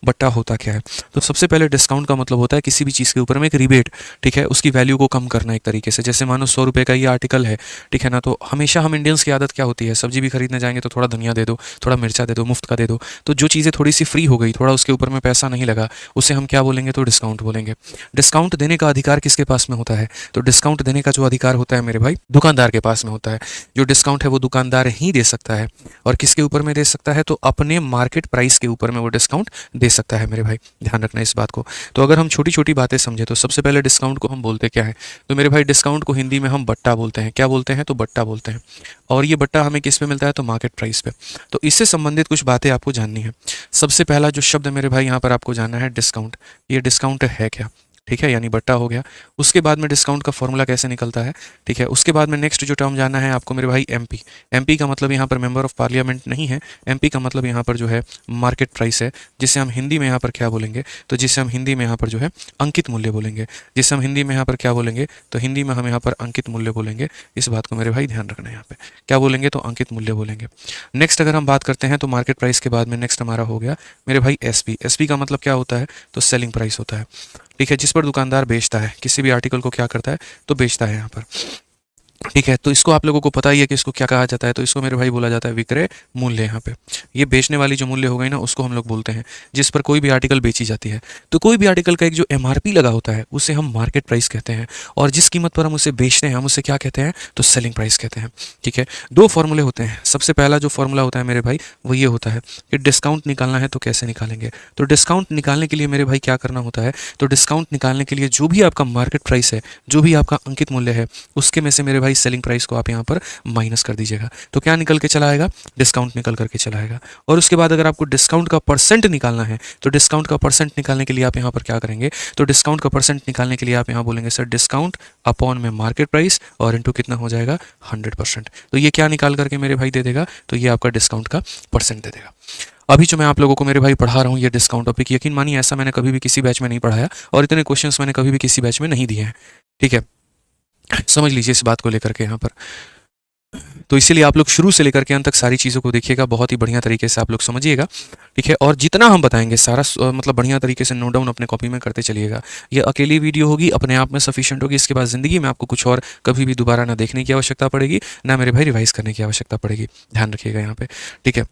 बट्टा होता क्या है? तो सबसे पहले डिस्काउंट का मतलब होता है किसी भी चीज़ के ऊपर में एक रिबेट, ठीक है, उसकी वैल्यू को कम करना एक तरीके से। जैसे मानो 100 रुपये का ये आर्टिकल है, ठीक है ना, तो हमेशा हम इंडियंस की आदत क्या होती है, सब्जी भी खरीदने जाएंगे तो थोड़ा धनिया दे दो, थोड़ा मिर्चा दे दो, मुफ्त का दे दो। तो जो चीज़ें थोड़ी सी फ्री हो गई, थोड़ा उसके ऊपर में पैसा नहीं लगा, उसे हम क्या बोलेंगे, तो डिस्काउंट बोलेंगे। डिस्काउंट देने का अधिकार किसके पास में होता है? तो डिस्काउंट देने का जो अधिकार होता है मेरे भाई, दुकानदार के पास में होता है। जो डिस्काउंट है वो दुकानदार ही दे सकता है। और किसके ऊपर में दे सकता है? तो अपने मार्केट प्राइस के ऊपर में वो डिस्काउंट दे सकता है मेरे भाई, ध्यान रखना इस बात को। तो अगर हम छोटी छोटी बातें समझे तो सबसे पहले डिस्काउंट को हम बोलते क्या है? तो मेरे भाई डिस्काउंट को हिंदी में हम बट्टा बोलते हैं। क्या बोलते हैं? तो बट्टा बोलते हैं। और ये बट्टा हमें किस पे मिलता है? तो मार्केट प्राइस पे। तो इससे संबंधित कुछ बातें आपको जाननी है। सबसे पहला जो शब्द मेरे भाई यहाँ पर आपको जानना है, डिस्काउंट। ये डिस्काउंट है क्या? ठीक है, यानी बट्टा हो गया। उसके बाद में डिस्काउंट का फॉर्मूला कैसे निकलता है, ठीक है। उसके बाद में नेक्स्ट जो टर्म जानना है आपको मेरे भाई, एमपी। एमपी का मतलब यहाँ पर मेंबर ऑफ पार्लियामेंट नहीं है। एमपी का मतलब यहाँ पर जो है मार्केट प्राइस है, जिसे हम हिंदी में यहाँ पर क्या बोलेंगे, तो जिसे हम हिंदी में यहाँ पर जो है अंकित मूल्य बोलेंगे। जिसे हम हिंदी में यहाँ पर क्या बोलेंगे, तो हिंदी में हम यहाँ पर अंकित मूल्य बोलेंगे। इस बात को मेरे भाई ध्यान रखना है, यहाँ पे क्या बोलेंगे, तो अंकित मूल्य बोलेंगे। नेक्स्ट अगर हम बात करते हैं तो मार्केट प्राइस के बाद में नेक्स्ट हमारा हो गया मेरे भाई एसपी। एसपी का मतलब क्या होता है? तो सेलिंग प्राइस होता है, ठीक है, जिस पर दुकानदार बेचता है, किसी भी आर्टिकल को क्या करता है, तो बेचता है यहाँ पर, ठीक है। तो इसको आप लोगों को पता ही है कि इसको क्या कहा जाता है, तो इसको मेरे भाई बोला जाता है विक्रय मूल्य। यहाँ पे ये बेचने वाली जो मूल्य हो गई ना, उसको हम लोग बोलते हैं, जिस पर कोई भी आर्टिकल बेची जाती है। तो कोई भी आर्टिकल का एक जो एमआरपी लगा होता है उसे हम मार्केट प्राइस कहते हैं, और जिस कीमत पर हम उसे बेचते हैं हम उसे क्या कहते हैं, तो सेलिंग प्राइस कहते हैं, ठीक है। दो फॉर्मूले होते हैं। सबसे पहला जो फॉर्मूला होता है मेरे भाई वो ये होता है कि डिस्काउंट निकालना है तो कैसे निकालेंगे। तो डिस्काउंट निकालने के लिए मेरे भाई क्या करना होता है, तो डिस्काउंट निकालने के लिए जो भी आपका मार्केट प्राइस है, जो भी आपका अंकित मूल्य है, उसके में से मेरे भाई सेलिंग प्राइस को आप यहाँ पर माइनस कर दीजिएगा। तो क्या निकल के चला आएगा, डिस्काउंट निकल करके चला आएगा। और उसके बाद अगर आपको डिस्काउंट का परसेंट निकालना है, तो डिस्काउंट का परसेंट निकालने के लिए आप यहाँ पर क्या करेंगे, तो डिस्काउंट का परसेंट निकालने के लिए आप यहाँ बोलेंगे सर डिस्काउंट अपॉन में मार्केट प्राइस, और इनटू कितना हो जाएगा, 100%। तो ये क्या निकाल करके मेरे भाई दे देगा, तो ये आपका डिस्काउंट का परसेंट दे देगा। अभी जो मैं आप लोगों को मेरे भाई पढ़ा रहा हूँ ये डिस्काउंट टॉपिक, यकीन मानिए ऐसा मैंने कभी भी किसी बैच में नहीं पढ़ाया, और इतने क्वेश्चंस मैंने कभी भी किसी बैच में नहीं दिए हैं, ठीक है। समझ लीजिए इस बात को लेकर के यहाँ पर। तो इसीलिए आप लोग शुरू से लेकर के अंत तक सारी चीज़ों को देखिएगा, बहुत ही बढ़िया तरीके से आप लोग समझिएगा, ठीक है। और जितना हम बताएंगे सारा मतलब बढ़िया तरीके से नोट डाउन अपने कॉपी में करते चलिएगा। ये अकेली वीडियो होगी, अपने आप में सफिशिएंट होगी। इसके बाद ज़िंदगी में आपको कुछ और कभी भी दोबारा ना देखने की आवश्यकता पड़ेगी, ना मेरे भाई रिवाइज करने की आवश्यकता पड़ेगी, ध्यान रखिएगा यहाँ पे, ठीक है।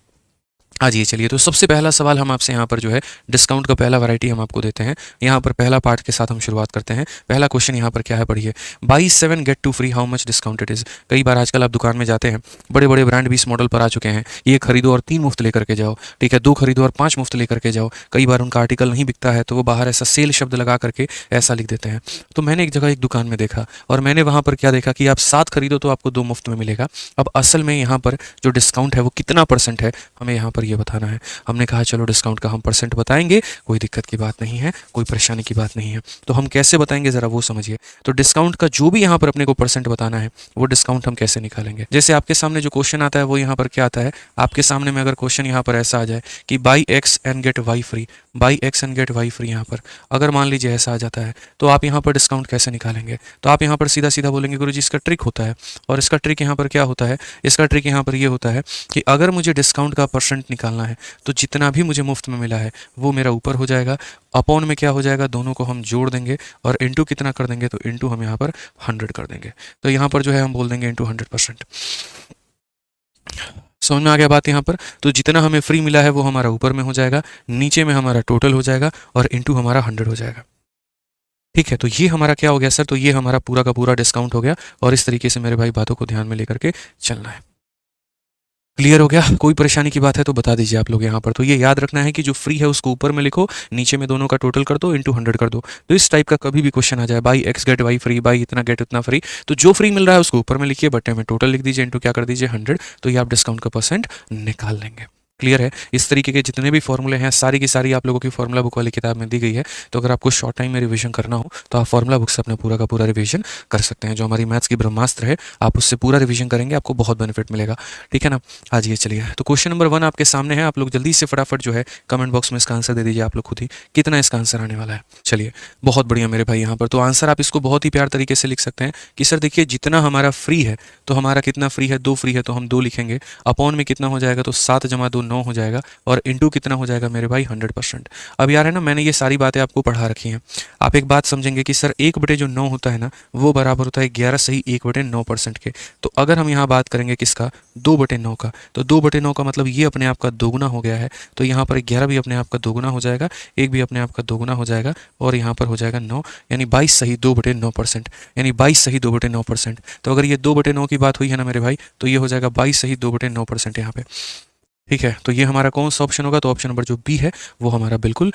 आज ये चलिए, तो सबसे पहला सवाल हम आपसे यहाँ पर जो है डिस्काउंट का पहला वैरायटी हम आपको देते हैं। यहाँ पर पहला पार्ट के साथ हम शुरुआत करते हैं। पहला क्वेश्चन यहाँ पर क्या है, पढ़िए, buy 7 get 2 free, how much discount it is. कई बार आजकल आप दुकान में जाते हैं, बड़े बड़े ब्रांड भी इस मॉडल पर आ चुके हैं, ये खरीदो और 3 मुफ्त लेकर के जाओ, ठीक है, 2 खरीदो और 5 मुफ्त लेकर के जाओ। कई बार उनका आर्टिकल नहीं बिकता है तो वो बाहर ऐसा सेल शब्द लगा करके ऐसा लिख देते हैं। तो मैंने एक जगह एक दुकान में देखा, और मैंने वहाँ पर क्या देखा कि आप 7 खरीदो तो आपको 2 मुफ्त में मिलेगा। अब असल में यहाँ पर जो डिस्काउंट है वो कितना परसेंट है, हमें यहाँ पर ये बताना है। हमने कहा चलो डिस्काउंट का हम परसेंट बताएंगे, कोई दिक्कत की बात नहीं है, कोई परेशानी की बात नहीं है। तो हम कैसे बताएंगे ज़रा वो समझिए। तो डिस्काउंट का जो भी यहाँ पर अपने को परसेंट बताना है, वो डिस्काउंट हम कैसे निकालेंगे। जैसे आपके सामने जो क्वेश्चन आता है वो यहाँ पर क्या आता है, आपके सामने में अगर क्वेश्चन यहाँ पर ऐसा आ जाए कि buy X and get Y free, buy X and get Y free, यहाँ पर अगर मान लीजिए ऐसा आ जाता है, तो आप यहाँ पर डिस्काउंट कैसे निकालेंगे। तो आप यहाँ पर सीधा सीधा बोलेंगे गुरुजी इसका ट्रिक होता है, और इसका ट्रिक यहाँ पर क्या होता है, इसका ट्रिक यहाँ पर ये होता है कि अगर मुझे डिस्काउंट का परसेंट निकालना है तो जितना भी मुझे मुफ्त में मिला है वो मेरा ऊपर हो जाएगा, अपॉन में क्या हो जाएगा, दोनों को हम जोड़ देंगे, और इनटू कितना कर देंगे, तो इनटू हम यहाँ पर 100 कर देंगे। तो यहाँ पर जो है हम बोल देंगे इनटू 100%। समझ में आ गया बात यहाँ पर। तो जितना हमें फ्री मिला है वो हमारा ऊपर में हो जाएगा, नीचे में हमारा टोटल हो जाएगा, और इनटू हमारा 100 हो जाएगा, ठीक है। तो ये हमारा क्या हो गया सर, तो ये हमारा पूरा का पूरा डिस्काउंट हो गया। और इस तरीके से मेरे भाई बातों को ध्यान में लेकर के चलना है। क्लियर हो गया, कोई परेशानी की बात है तो बता दीजिए आप लोग यहाँ पर। तो ये याद रखना है कि जो फ्री है उसको ऊपर में लिखो, नीचे में दोनों का टोटल कर दो, इनटू 100 कर दो। तो इस टाइप का कभी भी क्वेश्चन आ जाए, buy X get Y free, buy इतना गेट उतना फ्री, तो जो फ्री मिल रहा है उसको ऊपर में लिखिए, बट्टे में टोटल लिख दीजिए, इनटू क्या कर दीजिए 100, तो ये आप डिस्काउंट का परसेंट निकाल लेंगे। क्लियर है। इस तरीके के जितने भी फॉर्मूले हैं सारी की सारी आप लोगों की फॉर्मूला बुक वाली किताब में दी गई है। तो अगर आपको शॉर्ट टाइम में रिवीजन करना हो तो आप फॉर्मूला बुक से अपना पूरा का पूरा रिवीजन कर सकते हैं। जो हमारी मैथ्स की ब्रह्मास्त्र है, आप उससे पूरा रिवीजन करेंगे, आपको बहुत बेनिफिट मिलेगा, ठीक है ना। आज ये चलिए, तो क्वेश्चन नंबर 1 आपके सामने है। आप लोग जल्दी से फटाफट जो है कमेंट बॉक्स में इसका आंसर दे दीजिए आप लोग खुद ही, कितना इसका आंसर आने वाला है। चलिए, बहुत बढ़िया मेरे भाई यहाँ पर। तो आंसर आप इसको बहुत ही प्यार तरीके से लिख सकते हैं कि सर देखिए जितना हमारा फ्री है, तो हमारा कितना फ्री है, 2 फ्री है तो हम 2 लिखेंगे, अपॉन में कितना हो जाएगा, तो 7 जमा 2 9 हो जाएगा और इंटू कितना हो जाएगा मेरे भाई 100%। अब यार है ना, मैंने ये सारी बातें आपको पढ़ा रखी हैं। आप एक बात समझेंगे कि सर 1/9 होता है ना, वो बराबर होता है 11 सही 1/9% के। तो अगर हम यहाँ बात करेंगे किसका, 2/9 का, तो 2/9 का मतलब ये अपने आप का दोगुना हो गया है। तो यहाँ पर 11 भी अपने आप का दोगुना हो जाएगा, एक भी अपने आप का दोगुना हो जाएगा और यहाँ पर हो जाएगा 9, यानी 22 सही 2/9%, यानी 22 सही 2/9%। तो अगर ये 2/9 की बात हुई है ना मेरे भाई, तो ये हो जाएगा 22 सही 2/9% यहाँ पे। ठीक है, तो ये हमारा कौन सा ऑप्शन होगा, तो ऑप्शन नंबर जो बी है वो हमारा बिल्कुल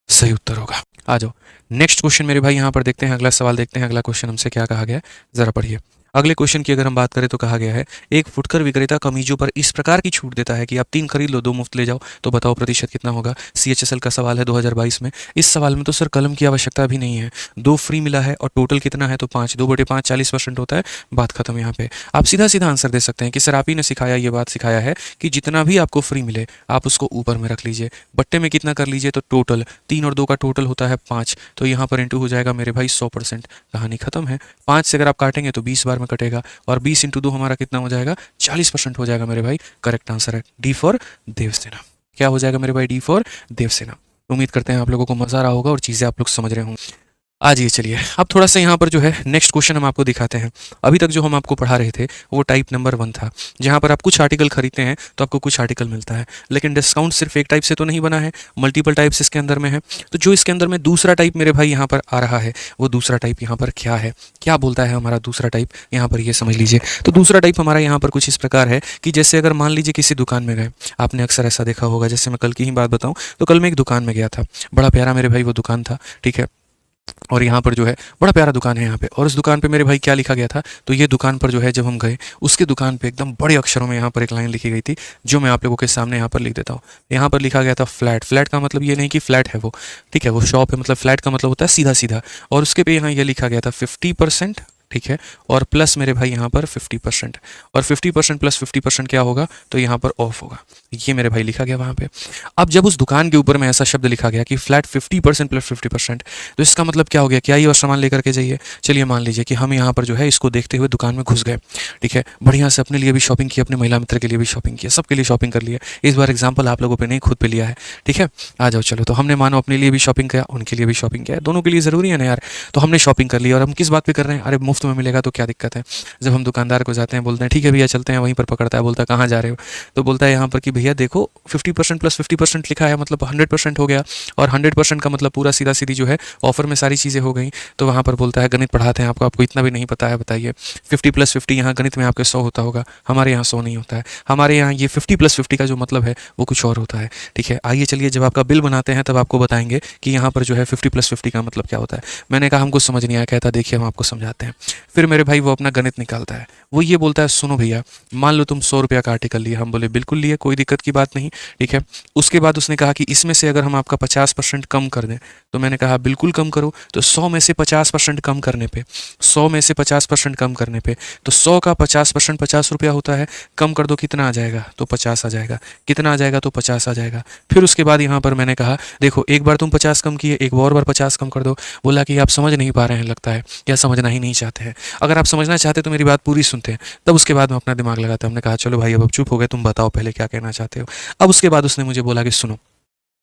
सही उत्तर होगा। आ जाओ नेक्स्ट क्वेश्चन मेरे भाई, यहाँ पर देखते हैं अगला सवाल, देखते हैं अगला क्वेश्चन हमसे क्या कहा गया है, जरा पढ़िए। अगले क्वेश्चन की अगर हम बात करें तो कहा गया है, एक फुटकर विक्रेता कमीजों पर इस प्रकार की छूट देता है कि आप 3 खरीद लो 2 मुफ्त ले जाओ, तो बताओ प्रतिशत कितना होगा। CHSL का सवाल है 2022 में। इस सवाल में तो सर कलम की आवश्यकता भी नहीं है, 2 फ्री मिला है और टोटल कितना है, तो 5, 2/5 40% होता है, बात खत्म। यहाँ पे आप सीधा सीधा आंसर दे सकते हैं कि सर आप ही ने सिखाया, ये बात सिखाया है कि जितना भी आपको फ्री मिले आप उसको ऊपर में रख लीजिए, बट्टे में कितना कर लीजिए, तो टोटल 3 और 2 का टोटल होता है 5, तो यहाँ पर इंटू हो जाएगा मेरे भाई 100%। कहानी खत्म है। 5 से अगर आप काटेंगे तो 20 बार में कटेगा और 20 × 2 हमारा कितना हो जाएगा, 40% हो जाएगा मेरे भाई। करेक्ट आंसर है डी फॉर देवसेना। क्या हो जाएगा मेरे भाई, डी फॉर देवसेना। उम्मीद करते हैं आप लोगों को मजा आ रहा होगा और चीजें आप लोग समझ रहे होंगे। आ जाइए चलिए, अब थोड़ा सा यहाँ पर जो है नेक्स्ट क्वेश्चन हम आपको दिखाते हैं। अभी तक जो हम आपको पढ़ा रहे थे वो टाइप नंबर 1 था, जहाँ पर आप कुछ आर्टिकल खरीदते हैं तो आपको कुछ आर्टिकल मिलता है, लेकिन डिस्काउंट सिर्फ एक टाइप से तो नहीं बना है, मल्टीपल टाइप्स इसके अंदर में है। तो जो इसके अंदर में दूसरा टाइप मेरे भाई यहाँ पर आ रहा है, वो दूसरा टाइप यहाँ पर क्या है, क्या बोलता है हमारा दूसरा टाइप, यहाँ पर ये समझ लीजिए। तो दूसरा टाइप हमारा यहाँ पर कुछ इस प्रकार है कि जैसे अगर मान लीजिए किसी दुकान में गए, आपने अक्सर ऐसा देखा होगा, जैसे मैं कल की ही बात बताऊँ तो कल मैं एक दुकान में गया था, बड़ा प्यारा मेरे भाई वो दुकान था, ठीक है। और यहाँ पर जो है बड़ा प्यारा दुकान है यहाँ पे, और उस दुकान पे मेरे भाई क्या लिखा गया था, तो ये दुकान पर जो है जब हम गए, उसके दुकान पे एकदम बड़े अक्षरों में यहाँ पर एक लाइन लिखी गई थी, जो मैं आप लोगों के सामने यहाँ पर लिख देता हूँ। यहाँ पर लिखा गया था फ्लैट। फ्लैट का मतलब ये नहीं कि फ्लैट है वो, ठीक है, वो शॉप है, मतलब फ्लैट का मतलब होता है सीधा सीधा। और उसके पे यहाँ ये लिखा गया था 50%, ठीक है, और प्लस मेरे भाई यहाँ पर 50%, और 50% प्लस 50% क्या होगा, तो यहाँ पर ऑफ होगा। ये मेरे भाई लिखा गया वहाँ पे। अब जब उस दुकान के ऊपर में ऐसा शब्द लिखा गया कि फ्लैट 50% प्लस 50%, तो इसका मतलब क्या हो गया, क्या ये और सामान लेकर के जाइए। चलिए मान लीजिए कि हम यहाँ पर जो है इसको देखते हुए दुकान में घुस गए, ठीक है, बढ़िया से अपने लिए भी शॉपिंग की, अपने महिला मित्र के लिए भी शॉपिंग किया, सबके लिए शॉपिंग कर लिया। इस बार एग्जाम्पल आप लोगों पर नहीं, खुद पे लिया है, ठीक है। आ जाओ चलो, तो हमने मानो अपने लिए भी शॉपिंग किया, उनके लिए भी शॉपिंग किया, दोनों के लिए ज़रूरी है ना यार। तो हमने शॉपिंग कर ली और हम किस बात पे कर रहे हैं, अरे मुफ्त में मिलेगा तो क्या दिक्कत है। जब हम दुकानदार को जाते हैं, बोलते हैं ठीक है भैया चलते हैं, वहीं पर पकड़ता है, बोलता है कहाँ जा रहे हो, तो बोलता है यहाँ पर कि भैया देखो 50% प्लस 50% लिखा है, मतलब 100% हो गया, और 100% का मतलब पूरा सीधा सीधी जो है ऑफर में सारी चीज़ें हो गई। तो वहाँ पर बोलता है गणित पढ़ाते हैं आपको, आपको इतना भी नहीं पता है, बताइए 50 + 50 यहाँ गणित में आपके 100 होता होगा, हमारे यहाँ 100 नहीं होता है, हमारे यहाँ ये 50 + 50 का जो मतलब है वो कुछ और होता है, ठीक है। आइए चलिए, जब आपका बिल बनाते हैं तब आपको बताएंगे कि यहाँ पर जो है 50 + 50 का मतलब क्या होता है। मैंने कहा हमको समझ नहीं आया, कहता देखिए हम आपको समझाते हैं। फिर मेरे भाई वो अपना गणित निकालता है, वो ये बोलता है सुनो भैया, मान लो तुम 100 रुपया का आर्टिकल लिए। हम बोले बिल्कुल लिए, कोई दिक्कत की बात नहीं, ठीक है। उसके बाद उसने कहा कि इसमें से अगर हम आपका 50% कम कर दें, तो मैंने कहा बिल्कुल कम करो। तो 100 में से 50% कम करने पे, 100 में से 50% कम करने पे, तो 100 का 50% 50 रुपया होता है, कम कर दो कितना आ जाएगा, तो 50 आ जाएगा। कितना आ जाएगा, तो 50 आ जाएगा। फिर उसके बाद यहाँ पर मैंने कहा देखो एक बार तुम 50 कम किए, एक और बार 50 कम कर दो। बोला कि आप समझ नहीं पा रहे हैं लगता है, या समझना ही नहीं चाहते हैं। अगर आप समझना चाहते तो मेरी बात पूरी सुनते हैं, तब उसके बाद में अपना दिमाग लगाते। हमने कहा चलो भाई अब चुप हो गए, तुम बताओ पहले क्या कहना चाहते हो। अब उसके बाद उसने मुझे बोला कि सुनो,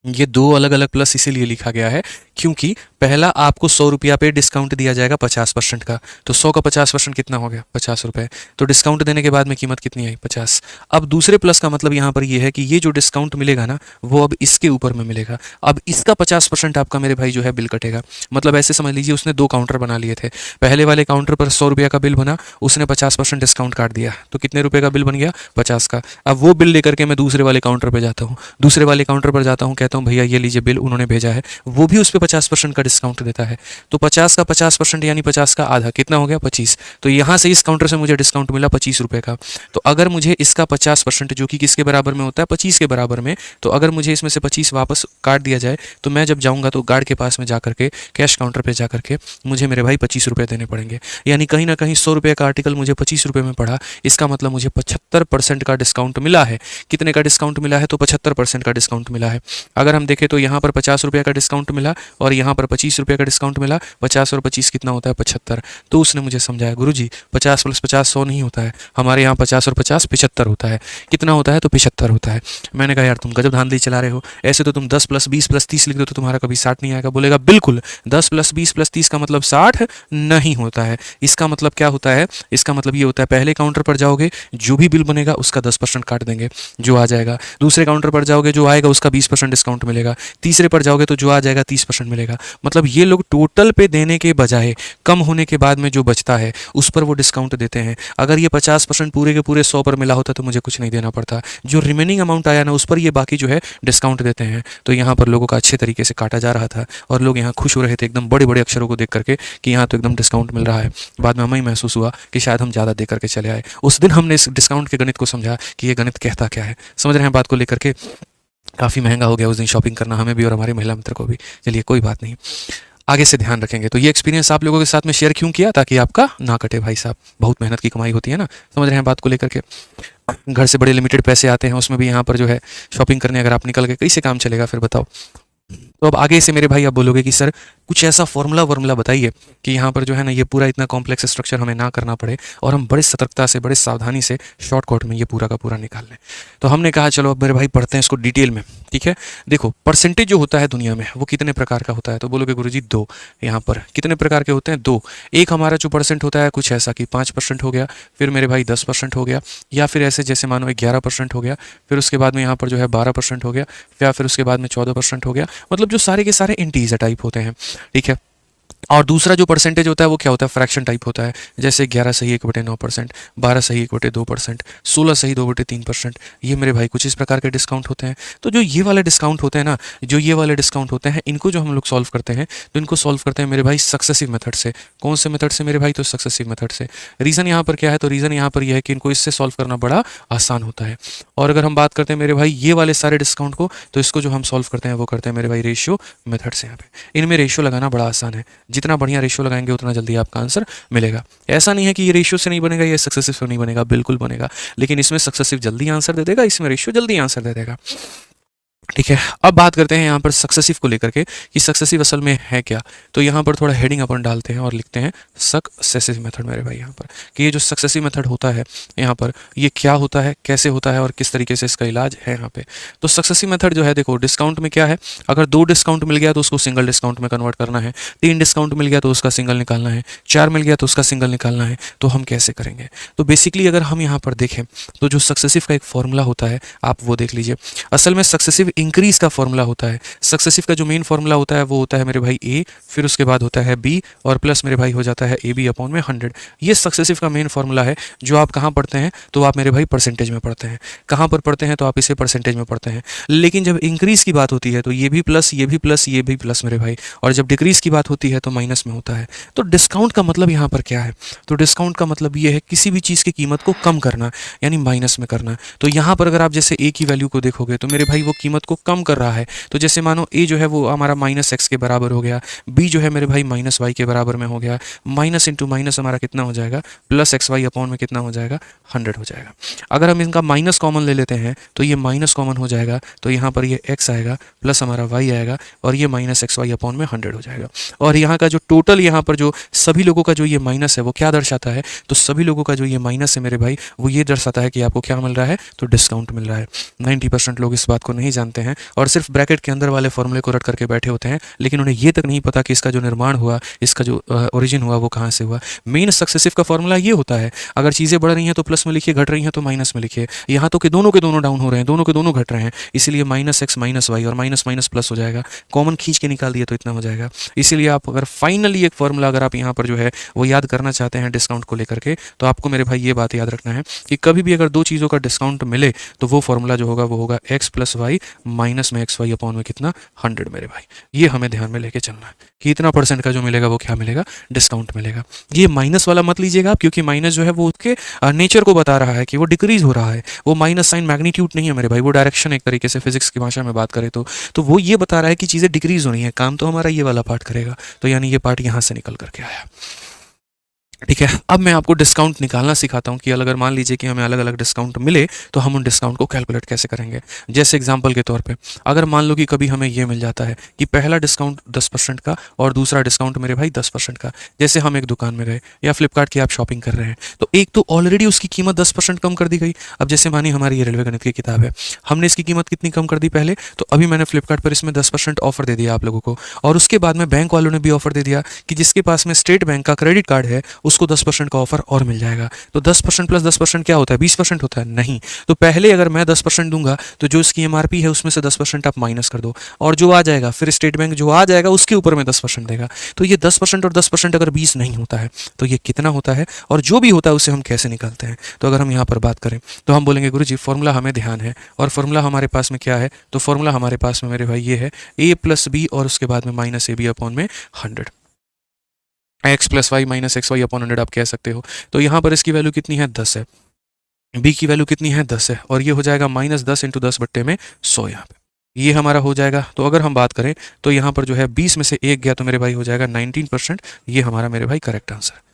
ये 2 अलग अलग प्लस इसीलिए लिखा गया है क्योंकि पहला आपको 100 रुपया पे डिस्काउंट दिया जाएगा 50% का, तो 100 का 50% कितना हो गया, 50 रुपये। तो डिस्काउंट देने के बाद में कीमत कितनी आई, 50। अब दूसरे प्लस का मतलब यहाँ पर ये है कि ये जो डिस्काउंट मिलेगा ना, वो अब इसके ऊपर में मिलेगा। अब इसका 50% आपका मेरे भाई जो है बिल कटेगा। मतलब ऐसे समझ लीजिए उसने 2 काउंटर बना लिए थे। पहले वाले काउंटर पर 100 रुपया का बिल बना, उसने 50% डिस्काउंट काट दिया, तो कितने रुपये का बिल बन गया, 50 का। अब वो बिल लेकर के मैं दूसरे वाले काउंटर पर जाता हूँ, दूसरे वाले काउंटर पर जाता हूँ, कहता हूँ भैया ये लीजिए बिल, उन्होंने भेजा है, वो भी उस पर 50% का डिस्काउंट देता है। तो 50 का 50% यानी 50 का आधा कितना हो गया, 25। तो यहाँ से इस काउंटर से मुझे डिस्काउंट मिला 25 रुपये का। तो अगर मुझे इसका 50% जो कि किसके बराबर में होता है, 25 के बराबर में, तो अगर मुझे इसमें से 25 वापस काट दिया जाए, तो मैं जब जाऊँगा तो गार्ड के पास में जा करके, कैश काउंटर पर जा करके मुझे मेरे भाई 25 रुपये देने पड़ेंगे। यानी कहीं ना कहीं 100 रुपये का आर्टिकल मुझे 25 रुपये में पड़ा। इसका मतलब मुझे 75% का डिस्काउंट मिला है। कितने का डिस्काउंट मिला है, तो 75% का डिस्काउंट मिला है। अगर हम देखें तो यहाँ पर 50 रुपये का डिस्काउंट मिला और यहाँ पर 25 रुपये का डिस्काउंट मिला, 50 और 25 कितना होता है 75। तो उसने मुझे समझाया गुरुजी 50 + 50 100 नहीं होता है, हमारे यहाँ 50 और 50 75 होता है। कितना होता है? तो 75 होता है। मैंने कहा यार तुम गजब धांधली चला रहे हो, ऐसे तो तुम 10 + 20 + 30 लिख दो तो तुम्हारा कभी 60 नहीं आएगा। बोलेगा बिल्कुल 10 + 20 + 30 का मतलब 60 नहीं होता है। इसका मतलब क्या होता है? इसका मतलब ये होता है पहले काउंटर पर जाओगे, जो भी बिल बनेगा उसका 10% काट देंगे जो आ जाएगा। दूसरे काउंटर पर जाओगे, जो आएगा उसका 20% डिस्काउंट मिलेगा। तीसरे पर जाओगे तो जो आ जाएगा 30% मिलेगा। मतलब ये लोग टोटल पे देने के बजाय कम होने के बाद में जो बचता है उस पर वो डिस्काउंट देते हैं। अगर ये 50% पूरे के पूरे 100 पर मिला होता तो मुझे कुछ नहीं देना पड़ता, जो रिमेनिंग अमाउंट आया ना उस पर ये बाकी जो है डिस्काउंट देते हैं। तो यहाँ पर लोगों का अच्छे तरीके से काटा जा रहा था और लोग यहाँ खुश हो रहे थे एकदम बड़े बड़े अक्षरों को देख करके कि यहाँ तो एकदम डिस्काउंट मिल रहा है। बाद में हमें महसूस हुआ कि शायद हम ज़्यादा दे करके चले आए। उस दिन हमने इस डिस्काउंट के गणित को समझा कि ये गणित कहता क्या है। समझ रहे हैं बात को लेकर के? काफ़ी महंगा हो गया उस दिन शॉपिंग करना हमें भी और हमारे महिला मित्र को भी। चलिए कोई बात नहीं, आगे से ध्यान रखेंगे। तो ये एक्सपीरियंस आप लोगों के साथ में शेयर क्यों किया? ताकि आपका ना कटे भाई साहब, बहुत मेहनत की कमाई होती है ना। समझ रहे हैं बात को लेकर के? घर से बड़े लिमिटेड पैसे आते हैं, उसमें भी यहाँ पर जो है शॉपिंग करने अगर आप निकल गए, कैसे काम चलेगा फिर बताओ? तो अब आगे से मेरे भाई आप बोलोगे कि सर कुछ ऐसा फॉर्मूला बताइए कि यहाँ पर जो है ना ये पूरा इतना कॉम्प्लेक्स स्ट्रक्चर हमें ना करना पड़े और हम बड़े सतर्कता से, बड़े सावधानी से शॉर्टकट में ये पूरा का पूरा निकाल लें। तो हमने कहा चलो अब मेरे भाई पढ़ते हैं इसको डिटेल में, ठीक है। देखो परसेंटेज जो होता है दुनिया में वो कितने प्रकार का होता है? तो बोलोगे गुरुजी 2। यहाँ पर कितने प्रकार के होते हैं? 2। एक हमारा जो परसेंट होता है कुछ ऐसा कि 5% हो गया, फिर मेरे भाई 10% हो गया, या फिर ऐसे जैसे मानो 11% हो गया, फिर उसके बाद में यहाँ पर जो है 12% हो गया, या फिर उसके बाद में 14% हो गया। मतलब जो सारे के सारे इंटीजर टाइप होते हैं, ठीक है। और दूसरा जो परसेंटेज होता है वो क्या होता है? फ्रैक्शन टाइप होता है। जैसे 11 सही 1/9%, 12 सही 1/2%, 16 सही 2/3%। ये मेरे भाई कुछ इस प्रकार के डिस्काउंट होते हैं। तो जो ये वाले डिस्काउंट होते हैं ना, जो ये वाले डिस्काउंट होते हैं, इनको जो हम लोग सॉल्व करते हैं तो इनको सॉल्व करते हैं मेरे भाई सक्सेसिव मेथड से। कौन से मेथड से मेरे भाई? तो सक्सेसिव मेथड से। रीज़न यहाँ पर क्या है? तो रीज़न यहाँ पर यह है कि इनको इससे सॉल्व करना बड़ा आसान होता है। और अगर हम बात करते हैं मेरे भाई ये वाले सारे डिस्काउंट को, तो इसको जो हम सॉल्व करते हैं वो करते हैं मेरे भाई रेशियो मेथड से। यहाँ पे इनमें रेशियो लगाना बड़ा आसान है। जितना बढ़िया रेशियो लगाएंगे उतना जल्दी आपका आंसर मिलेगा। ऐसा नहीं है कि ये रेशियो से नहीं बनेगा, ये सक्सेसिव से नहीं बनेगा, बिल्कुल बनेगा। लेकिन इसमें सक्सेसिव जल्दी आंसर दे देगा, इसमें रेशियो जल्दी आंसर दे देगा, ठीक है। अब बात करते हैं यहाँ पर सक्सेसिव को लेकर के कि सक्सेसिव असल में है क्या। तो यहाँ पर थोड़ा हेडिंग अपन डालते हैं और लिखते हैं सक्सेसिव मेथड मेरे भाई। यहाँ पर कि ये जो सक्सेसिव मेथड होता है यहाँ पर ये क्या होता है, कैसे होता है और किस तरीके से इसका इलाज है यहाँ पे। तो सक्सेसिव मेथड जो है, देखो डिस्काउंट में क्या है, अगर 2 डिस्काउंट मिल गया तो उसको सिंगल डिस्काउंट में कन्वर्ट करना है, 3 डिस्काउंट मिल गया तो उसका सिंगल निकालना है, 4 मिल गया तो उसका सिंगल निकालना है। तो हम कैसे करेंगे? तो बेसिकली अगर हम यहाँ पर देखें तो जो सक्सेसिव का एक फॉर्मूला होता है आप वो देख लीजिए। असल में सक्सेसिव इंक्रीज का फॉर्मूला होता है। सक्सेसिव का जो मेन फॉर्मूला होता है वो होता है मेरे भाई ए, फिर उसके बाद होता है बी और प्लस मेरे भाई हो जाता है ए बी अपॉन में 100। ये सक्सेसिव का मेन फॉर्मूला है जो आप कहाँ पढ़ते हैं? तो आप मेरे भाई परसेंटेज में पढ़ते हैं। कहाँ पर पढ़ते हैं? तो आप इसे परसेंटेज में पढ़ते हैं। लेकिन जब इंक्रीज की बात होती है तो ये भी प्लस, ये भी प्लस, ये भी प्लस मेरे भाई, और जब डिक्रीज की बात होती है तो माइनस में होता है। तो डिस्काउंट का मतलब यहाँ पर क्या है? तो डिस्काउंट का मतलब ये है किसी भी चीज़ की कीमत को कम करना, यानी माइनस में करना। तो यहाँ पर अगर आप जैसे ए की वैल्यू को देखोगे तो मेरे भाई वो कीमत को कम कर रहा है। तो जैसे मानो ए जो है वो हमारा -x के बराबर हो गया, बी जो है मेरे भाई -y के बराबर में हो गया, माइनस इंटू माइनस हमारा कितना हो जाएगा? +xy अपॉन में कितना हो जाएगा? 100 हो जाएगा। अगर हम इनका माइनस कॉमन ले लेते हैं तो ये माइनस कॉमन हो जाएगा, तो यहाँ पर ये x आएगा प्लस हमारा y आएगा और ये -xy अपॉन में 100 हो जाएगा। और यहाँ का जो टोटल, यहाँ पर जो सभी लोगों का जो ये माइनस है वो क्या दर्शाता है? तो सभी लोगों का जो ये माइनस है मेरे भाई वो ये दर्शाता है कि आपको क्या मिल रहा है? तो डिस्काउंट मिल रहा है। 90% लोग इस बात को नहीं जानते हैं और सिर्फ ब्रैकेट के अंदर वाले फॉर्मूले को रट करके बैठे होते हैं, लेकिन उन्हें ये तक नहीं पता कि इसका जो निर्माण हुआ, इसका जो ओरिजिन हुआ वो कहाँ से हुआ। मेन सक्सेसिव का फॉर्मूला ये होता है, अगर चीज़ें बढ़ रही हैं तो प्लस में लिखिए, घट रही हैं तो माइनस में लिखिए। यहाँ तो कि दोनों के दोनों डाउन हो रहे हैं, दोनों के दोनों घट रहे हैं, इसीलिए -x -y और माइनस माइनस प्लस हो जाएगा। कॉमन खींच के निकाल दिए तो इतना हो जाएगा। इसीलिए आप अगर फाइनली एक फॉर्मूला अगर आप यहाँ पर जो है वो याद करना चाहते हैं डिस्काउंट को लेकर के, तो आपको मेरे भाई ये बात याद रखना है कि कभी भी अगर 2 चीज़ों का डिस्काउंट मिले तो वो फॉर्मूला जो होगा वो होगा x + y माइनस में xy अपॉन में कितना? 100 मेरे भाई। ये हमें ध्यान में लेके चलना है कि इतना % का जो मिलेगा वो क्या मिलेगा? डिस्काउंट मिलेगा। ये माइनस वाला मत लीजिएगा आप, क्योंकि माइनस जो है वो उसके नेचर को बता रहा है कि वो डिक्रीज हो रहा है। वो माइनस साइन मैग्नीट्यूड नहीं है मेरे भाई, वो डायरेक्शन एक तरीके से फिजिक्स की भाषा में बात करें तो वो ये बता रहा है कि चीज़ें डिक्रीज हो रही हैं। काम तो हमारा ये वाला पार्ट करेगा। तो यानी ये पार्ट यहाँ से निकल करके आया। ठीक है। अब मैं आपको डिस्काउंट निकालना सिखाता हूँ कि अगर मान लीजिए कि हमें अलग अलग डिस्काउंट मिले तो हम उन डिस्काउंट को कैलकुलेट कैसे करेंगे। जैसे एग्जांपल के तौर पे अगर मान लो कि कभी हमें ये मिल जाता है कि पहला डिस्काउंट 10% का और दूसरा डिस्काउंट मेरे भाई 10% का। जैसे हम एक दुकान में गए या फ्लिपकार्ट की आप शॉपिंग कर रहे हैं, तो एक तो ऑलरेडी उसकी कीमत 10% कम कर दी गई। अब जैसे मानिए हमारी ये रेलवे गणित की किताब है, हमने इसकी कीमत कितनी कम कर दी पहले, तो अभी मैंने फ्लिपकार्ट पर इसमें 10% ऑफर दे दिया आप लोगों को। और उसके बाद में बैंक वालों ने भी ऑफर दे दिया कि जिसके पास में स्टेट बैंक का क्रेडिट कार्ड है उसको 10% का ऑफर और मिल जाएगा। तो 10% प्लस 10% क्या होता है, 20% होता है? नहीं। तो पहले अगर मैं 10% दूंगा तो जो इसकी एमआरपी है उसमें से 10% आप माइनस कर दो, और जो आ जाएगा फिर स्टेट बैंक जो आ जाएगा उसके ऊपर में 10% देगा। तो ये 10% और 10% अगर 20 नहीं होता है तो ये कितना होता है, और जो भी होता है उसे हम कैसे निकालते हैं। तो अगर हम यहाँ पर बात करें तो हम बोलेंगे गुरुजी फॉर्मूला हमें ध्यान है, और फॉर्मूला हमारे पास में क्या है, तो फॉर्मूला हमारे पास में मेरे भाई ये है a प्लस बी और उसके बाद में माइनस ए बी अपॉन में 100, X plus Y minus X Y upon 100 आप कह सकते हो। तो यहाँ पर इसकी वैल्यू कितनी है, 10 है। बी की वैल्यू कितनी है, 10 है, और ये हो जाएगा -10 इंटू 10 बट्टे में 100 यहाँ पे, ये हमारा हो जाएगा। तो अगर हम बात करें तो यहाँ पर जो है 20 में से 1 गया तो मेरे भाई हो जाएगा 19%। ये हमारा मेरे भाई करेक्ट आंसर।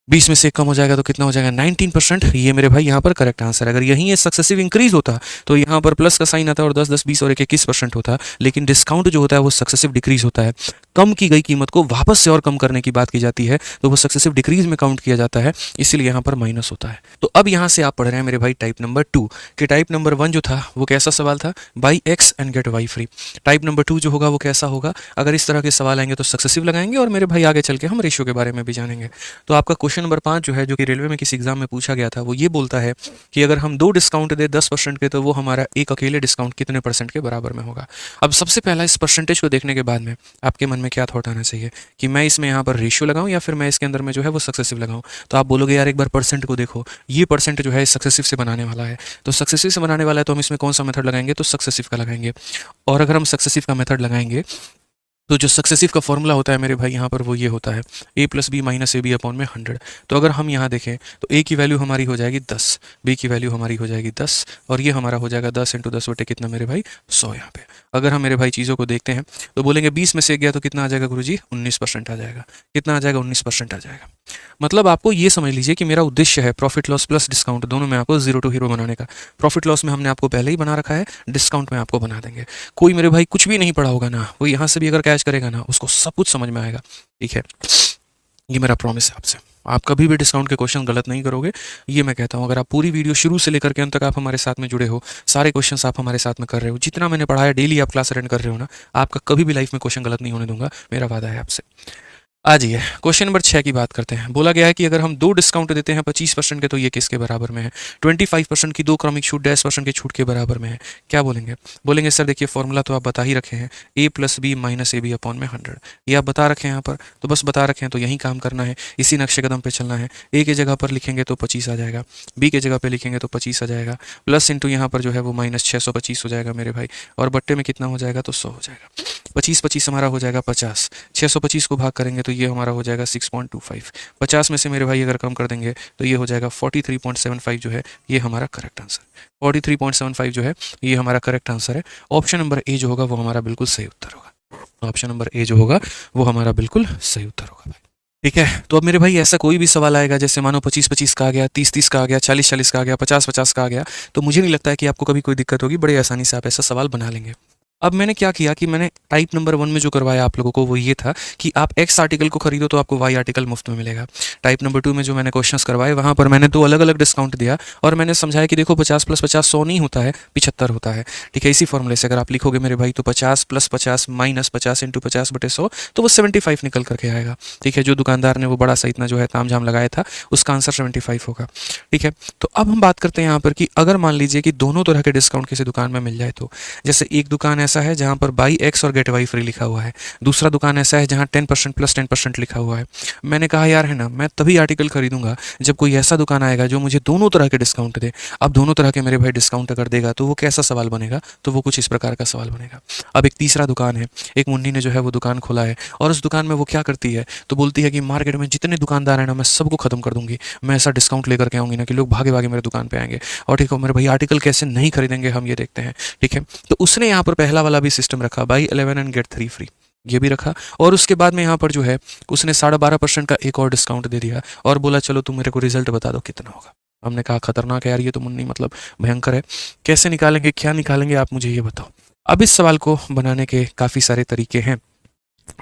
20 में से 1 कम हो जाएगा तो कितना हो जाएगा, 19%। ये मेरे भाई यहाँ पर करेक्ट आंसर है। अगर यहीं ये सक्सेसिव इंक्रीज होता तो यहाँ पर प्लस का साइन आता और 10 10 20 और 1 21% होता, लेकिन डिस्काउंट जो होता है वो सक्सेसिव डिक्रीज होता है। कम की गई कीमत को वापस से और कम करने की बात की जाती है तो वो सक्सेसिव डिक्रीज में काउंट किया जाता है, इसीलिए यहाँ पर माइनस होता है। तो अब यहाँ से आप पढ़ रहे हैं मेरे भाई टाइप नंबर 2 कि टाइप नंबर 1 जो था वो कैसा सवाल था, buy X and get Y free. Type number 2 जो होगा वो कैसा होगा, अगर इस तरह के सवाल आएंगे तो सक्सेसिव लगाएंगे, और मेरे भाई आगे चल के हम रेशियो के बारे में भी जानेंगे। तो आपका क्वेश्चन नंबर 5 जो है, जो कि रेलवे में किसी एग्जाम में पूछा गया था, वो ये बोलता है कि अगर हम 2 डिस्काउंट दे 10% के तो वो हमारा एक अकेले डिस्काउंट कितने परसेंट के बराबर में होगा। अब सबसे पहला इस परसेंटेज को देखने के बाद में आपके मन में क्या थॉट आना चाहिए कि मैं इसमें यहाँ पर रेशियो लगाऊं या फिर मैं इसके अंदर में जो है वो सक्सेसिव लगाऊं। तो आप बोलोगे यार एक बार परसेंट को देखो, ये परसेंट जो है सक्सेसिव से बनाने वाला है, तो सक्सेसिव से बनाने वाला है तो हम इसमें कौन सा मेथड लगाएंगे, तो सक्सेसिव का लगाएंगे। और अगर हम सक्सेसिव का मेथड लगाएंगे तो जो सक्सेसिव का फॉर्मूला होता है मेरे भाई यहाँ पर वो ये होता है a plus B minus A B upon में 100। तो अगर हम यहाँ देखें तो a की वैल्यू हमारी हो जाएगी 10, b की वैल्यू हमारी हो जाएगी 10, और ये हमारा हो जाएगा 10 इंटू 10 बटे कितना मेरे भाई 100 यहाँ पे। अगर हम मेरे भाई चीज़ों को देखते हैं तो बोलेंगे 20 में से 1 गया तो कितना आ जाएगा गुरुजी, 19% आ जाएगा। कितना आ जाएगा, 19% आ जाएगा। मतलब आपको ये समझ लीजिए कि मेरा उद्देश्य है प्रॉफिट लॉस प्लस डिस्काउंट दोनों में आपको जीरो टू हीरो बनाने का। प्रॉफिट लॉस में हमने आपको पहले ही बना रखा है, डिस्काउंट में आपको बना देंगे। कोई मेरे भाई कुछ भी नहीं पढ़ा होगा ना, वो यहाँ से भी अगर कैच करेगा ना उसको सब कुछ समझ में आएगा। ठीक है, ये मेरा प्रॉमिस है आपसे, आप कभी भी डिस्काउंट के क्वेश्चन गलत नहीं करोगे, ये मैं कहता हूँ। अगर आप पूरी वीडियो शुरू से लेकर के अंत तक आप हमारे साथ में जुड़े हो, सारे क्वेश्चंस आप हमारे साथ में कर रहे हो, जितना मैंने पढ़ाया डेली आप क्लास अटेंड कर रहे हो ना, आपका कभी भी लाइफ में क्वेश्चन गलत नहीं होने दूंगा, मेरा वादा है आपसे। आ जाइए क्वेश्चन नंबर 6 की बात करते हैं। बोला गया है कि अगर हम 2 डिस्काउंट देते हैं 25% के तो ये किसके बराबर में है, 25% की 2 क्रमिक छूट 10% की छूट के बराबर में है। क्या बोलेंगे, बोलेंगे सर देखिए फॉर्मूला तो आप बता ही रखे हैं, a plus B minus A B upon में 100, ये आप बता रखे हैं यहाँ पर, तो बस बता रखे हैं तो यही काम करना है, इसी नक्शे कदम पे चलना है। a के जगह पर लिखेंगे तो 25 आ जाएगा, b के जगह पर लिखेंगे तो 25 आ जाएगा, प्लस इंटू यहाँ पर जो है वो माइनस 625 हो जाएगा मेरे भाई, और बट्टे में कितना हो जाएगा, तो 100 हो जाएगा। 25 25 हमारा हो जाएगा 50, 625 को भाग करेंगे तो ये हमारा हो जाएगा 6.25। 50 में से मेरे भाई अगर कम कर देंगे तो ये हो जाएगा 43.75 जो है ये हमारा करेक्ट आंसर। 43.75 जो है ये हमारा करेक्ट आंसर है। ऑप्शन नंबर ए जो होगा वो हमारा बिल्कुल सही उत्तर होगा। ऑप्शन नंबर ए जो होगा वो हमारा बिल्कुल सही उत्तर होगा भाई। ठीक है, तो अब मेरे भाई ऐसा कोई भी सवाल आएगा जैसे मानो 25-25 का आ गया, 30-30 का आ गया, 40-40 का आ गया, 50-50 का आ गया, तो मुझे नहीं लगता है कि आपको कभी कोई दिक्कत होगी, बड़े आसानी से आप ऐसा सवाल बना लेंगे। अब मैंने क्या किया कि मैंने टाइप नंबर 1 में जो करवाया आप लोगों को वो ये था कि आप एक्स आर्टिकल को खरीदो तो आपको वाई आर्टिकल मुफ्त में मिलेगा। टाइप नंबर 2 में जो मैंने क्वेश्चंस करवाए वहाँ पर मैंने 2 अलग अलग डिस्काउंट दिया और मैंने समझाया कि देखो 50 + 50 100 नहीं होता है, 75 होता है। ठीक है, इसी फॉर्मूले से अगर आप लिखोगे मेरे भाई तो 50 + 50 - 50 × 50/100 तो वो 75 निकल करके आएगा। ठीक है, जो दुकानदार ने वो बड़ा सा इतना जो है तामझाम लगाया था उसका आंसर 75 होगा। ठीक है, तो अब हम बात करते हैं यहाँ पर कि अगर मान लीजिए कि दोनों तरह के डिस्काउंट किसी दुकान में मिल जाए तो जैसे एक दुकान ऐसा है जहाँ पर बाई एक्स और गेट वाई फ्री लिखा हुआ है, दूसरा दुकान ऐसा है जहाँ 10% + 10% लिखा हुआ है। मैंने कहा यार है ना, मैं तभी आर्टिकल खरीदूंगा जब कोई ऐसा दुकान आएगा जो मुझे दोनों तरह के डिस्काउंट दे। अब दोनों तरह के मेरे भाई डिस्काउंट अगर देगा तो वो कैसा सवाल बनेगा, तो वो कुछ इस प्रकार का सवाल बनेगा। अब एक तीसरा दुकान है, एक मुन्नी ने जो है वो दुकान खोला है और उस दुकान में वो क्या करती है, तो बोलती है कि मार्केट में जितने दुकानदार हैं ना मैं सबको खत्म कर दूंगी, मैं ऐसा डिस्काउंट लेकर के आऊंगी ना कि लोग भागे भागे मेरे दुकान पे आएंगे। और ठीक है मेरे भाई आर्टिकल कैसे नहीं खरीदेंगे हम ये देखते हैं। ठीक है, तो उसने यहाँ पर पहला वाला भी सिस्टम रखा, बाई 11 एंड गेट 3 फ्री। ये भी रखा, और उसके बाद में यहाँ पर जो है उसने 12.5% का एक और डिस्काउंट दे दिया और बोला चलो तुम मेरे को रिजल्ट बता दो कितना होगा। हमने कहा खतरनाक है यार, ये तो मुन्नी मतलब भयंकर है, कैसे निकालेंगे, क्या निकालेंगे, आप मुझे ये बताओ। अब इस सवाल को बनाने के काफ़ी सारे तरीके हैं,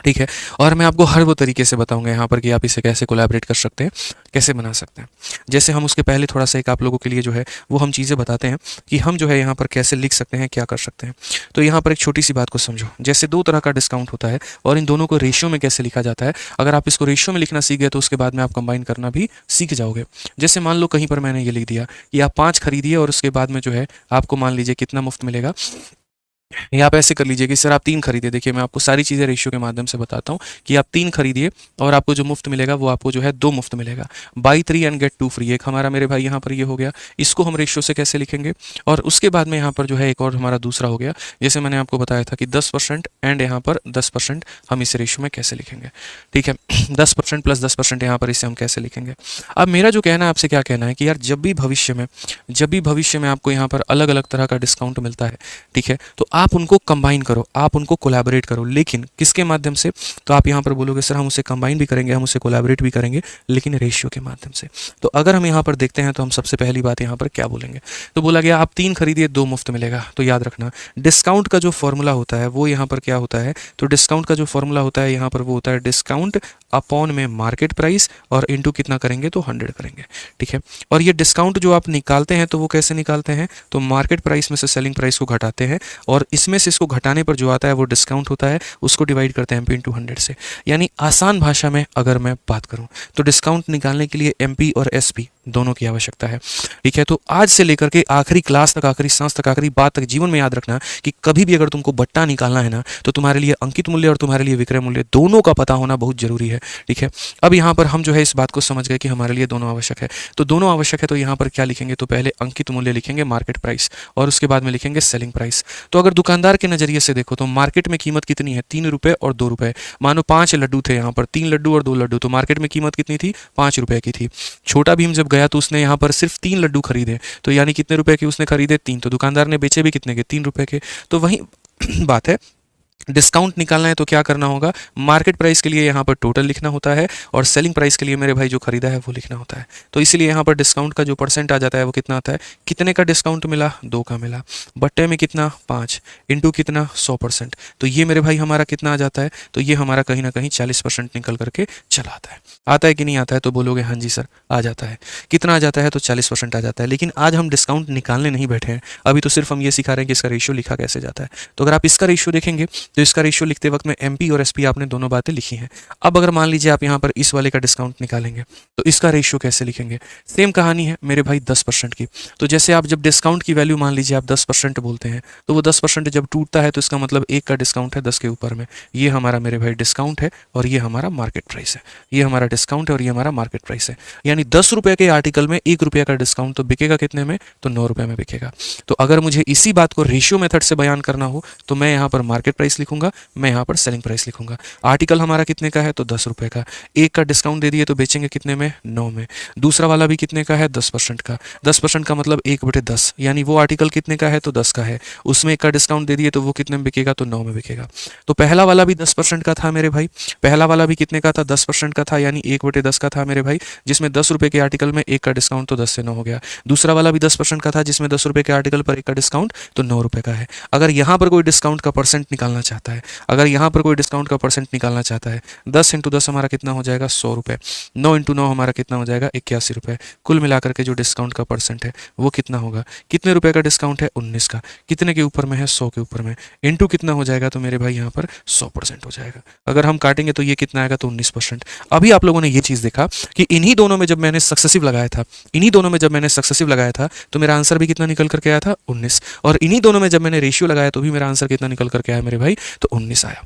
ठीक है, और मैं आपको हर वो तरीके से बताऊंगा यहाँ पर कि आप इसे कैसे कोलैबोरेट कर सकते हैं, कैसे बना सकते हैं। जैसे हम उसके पहले थोड़ा सा एक आप लोगों के लिए जो है वो हम चीज़ें बताते हैं कि हम जो है यहाँ पर कैसे लिख सकते हैं, क्या कर सकते हैं। तो यहाँ पर एक छोटी सी बात को समझो, जैसे दो तरह का डिस्काउंट होता है और इन दोनों को रेशियो में कैसे लिखा जाता है। अगर आप इसको रेशियो में लिखना सीख गए तो उसके बाद में आप कंबाइन करना भी सीख जाओगे। जैसे मान लो कहीं पर मैंने ये लिख दिया कि आप 5 खरीदिए और उसके बाद में जो है आपको मान लीजिए कितना मुफ्त मिलेगा, या आप ऐसे कर लीजिए कि सर आप 3 खरीदिए। देखिए मैं आपको सारी चीज़ें रेशियो के माध्यम से बताता हूँ कि आप 3 खरीदिए और आपको जो मुफ्त मिलेगा वो आपको जो है 2 मुफ्त मिलेगा। बाई 3 एंड गेट 2 फ्री, एक हमारा मेरे भाई यहाँ पर ये हो गया। इसको हम रेशियो से कैसे लिखेंगे, और उसके बाद में यहाँ पर जो है एक और हमारा दूसरा हो गया, जैसे मैंने आपको बताया था कि 10% एंड यहाँ पर 10% हम इस रेशियो में कैसे लिखेंगे, ठीक है। 10% प्लस 10% यहाँ पर इसे हम कैसे लिखेंगे। अब मेरा जो कहना है आपसे क्या कहना है कि यार जब भी भविष्य में आपको यहाँ पर अलग अलग तरह का डिस्काउंट मिलता है, ठीक है, तो आप उनको कंबाइन करो, आप उनको कोलैबोरेट करो, लेकिन किसके माध्यम से। तो आप यहाँ पर बोलोगे सर हम उसे कंबाइन भी करेंगे, हम उसे कोलैबोरेट भी करेंगे, लेकिन रेशियो के माध्यम से। तो अगर हम यहाँ पर देखते हैं तो हम सबसे पहली बात यहाँ पर क्या बोलेंगे, तो बोला गया आप 3 खरीदिए 2 मुफ्त मिलेगा। तो याद रखना डिस्काउंट का जो फॉर्मूला होता है वो यहाँ पर क्या होता है, तो डिस्काउंट का जो फॉर्मूला होता है यहाँ पर वो होता है डिस्काउंट अपॉन में मार्केट प्राइस और इनटू कितना करेंगे, तो 100 करेंगे, ठीक है। और ये डिस्काउंट जो आप निकालते हैं तो वो कैसे निकालते हैं, तो मार्केट प्राइस में से सेलिंग प्राइस को घटाते हैं और इसमें से इसको घटाने पर जो आता है वो डिस्काउंट होता है, उसको डिवाइड करते हैं एमपी इंटू 100 से। यानी आसान भाषा में अगर मैं बात करूं तो डिस्काउंट निकालने के लिए एमपी और एसपी दोनों की आवश्यकता है, ठीक है। तो आज से लेकर के आखिरी क्लास तक, आखिरी सांस तक, आखिरी बात तक जीवन में याद रखना कि कभी भी अगर तुमको बट्टा निकालना है ना तो तुम्हारे लिए अंकित मूल्य और तुम्हारे लिए विक्रय मूल्य दोनों का पता होना बहुत जरूरी है, ठीक है। अब यहाँ पर हम जो है इस बात को समझ गए कि हमारे लिए दोनों आवश्यक है, तो दोनों आवश्यक है, तो यहाँ पर क्या लिखेंगे, तो पहले अंकित मूल्य लिखेंगे मार्केट प्राइस और उसके बाद में लिखेंगे सेलिंग प्राइस। तो अगर दुकानदार के नजरिए से देखो तो मार्केट में कीमत कितनी है, 3 रुपए और 2 रुपए। मानो 5 लड्डू थे यहाँ पर, 3 लड्डू और 2 लड्डू, तो मार्केट में कीमत कितनी थी, 5 रुपए की थी। छोटा भीम जब गया तो उसने यहाँ पर सिर्फ 3 लड्डू खरीदे, तो यानी कितने रुपए के उसने खरीदे, 3। तो दुकानदार ने बेचे भी कितने के, 3 रुपए के। तो वही बात है, डिस्काउंट निकालना है तो क्या करना होगा, मार्केट प्राइस के लिए यहाँ पर टोटल लिखना होता है और सेलिंग प्राइस के लिए मेरे भाई जो खरीदा है वो लिखना होता है। तो इसीलिए यहाँ पर डिस्काउंट का जो परसेंट आ जाता है वो कितना आता है, कितने का डिस्काउंट मिला, 2 का मिला, बट्टे में कितना 5 इंटू कितना 100%। तो ये मेरे भाई हमारा कितना आ जाता है, तो ये हमारा कहीं ना कहीं 40% निकल करके चला आता है कि नहीं आता है, तो बोलोगे हाँ जी सर आ जाता है। कितना आ जाता है, तो 40% आ जाता है। लेकिन आज हम डिस्काउंट निकालने नहीं बैठे हैं, अभी तो सिर्फ हम ये सिखा रहे हैं कि इसका रेशियो लिखा कैसे जाता है। तो अगर आप इसका रेशियो देखेंगे तो इसका रेशियो लिखते वक्त में एमपी और एसपी आपने दोनों बातें लिखी हैं। अब अगर मान लीजिए आप यहाँ पर इस वाले का डिस्काउंट निकालेंगे तो इसका रेशियो कैसे लिखेंगे, सेम कहानी है मेरे भाई 10% की। तो जैसे आप जब डिस्काउंट की वैल्यू मान लीजिए आप 10% बोलते हैं तो वो 10% जब टूटता है तो इसका मतलब 1 का डिस्काउंट है 10 के ऊपर में, ये हमारा मेरे भाई डिस्काउंट है और ये हमारा मार्केट प्राइस है। ये हमारा डिस्काउंट है और ये हमारा मार्केट प्राइस है। यानी 10 रुपए के आर्टिकल में 1 रुपये का डिस्काउंट तो बिकेगा कितने में, तो 9 रुपये में बिकेगा। तो अगर मुझे इसी बात को रेशियो मेथड से बयान करना हो तो मैं यहाँ पर मार्केट प्राइस लिखूंगा, मैं यहाँ पर सेलिंग प्राइस लिखूंगा। आर्टिकल हमारा कितने का है, तो 10 रुपए का, 1 का डिस्काउंट दे दिए तो बेचेंगे कितने में, 9 में। दूसरा वाला भी कितने का है, 10% का। 10% का मतलब 1/10, यानी वो आर्टिकल कितने का है, तो 10 का है, उसमें 1 का डिस्काउंट दे दिए तो वो कितने में बिकेगा, तो 9 में बिकेगा। तो पहला वाला भी 10% का था मेरे भाई, पहला वाला भी कितने का था, 10% का था, यानी 1/10 का था मेरे भाई, जिसमें 10 रुपए के आर्टिकल में 1 का डिस्काउंट तो 10 से 9 हो गया। दूसरा वाला भी 10% का था जिसमें 10 रुपए के आर्टिकल पर 1 का डिस्काउंट तो 9 रुपए का है। अगर यहाँ पर कोई डिस्काउंट का परसेंट निकालना चाहता है, अगर यहाँ पर कोई डिस्काउंट का परसेंट निकालना चाहता है, 10 इंटू 10 हमारा कितना हो जाएगा, 100 रुपये। 9 इंटू 9 हमारा कितना हो जाएगा, 81 रुपये। कुल मिलाकर के जो डिस्काउंट का परसेंट है वो कितना होगा, कितने रुपए का डिस्काउंट है, 19 का। कितने के ऊपर में है, 100 के ऊपर में। इंटू कितना हो जाएगा, तो मेरे भाई यहाँ पर 100% हो जाएगा। अगर हम काटेंगे तो ये कितना आएगा, तो 19%। अभी आप लोगों ने ये चीज़ देखा कि इन्हीं दोनों में जब मैंने सक्सेसिव लगाया था तो मेरा आंसर भी कितना निकल करके आया था, 19। और इन्हीं दोनों में जब मैंने रेशियो लगाया तो भी मेरा आंसर कितना निकल करके आया मेरे भाई, तो 19 आया।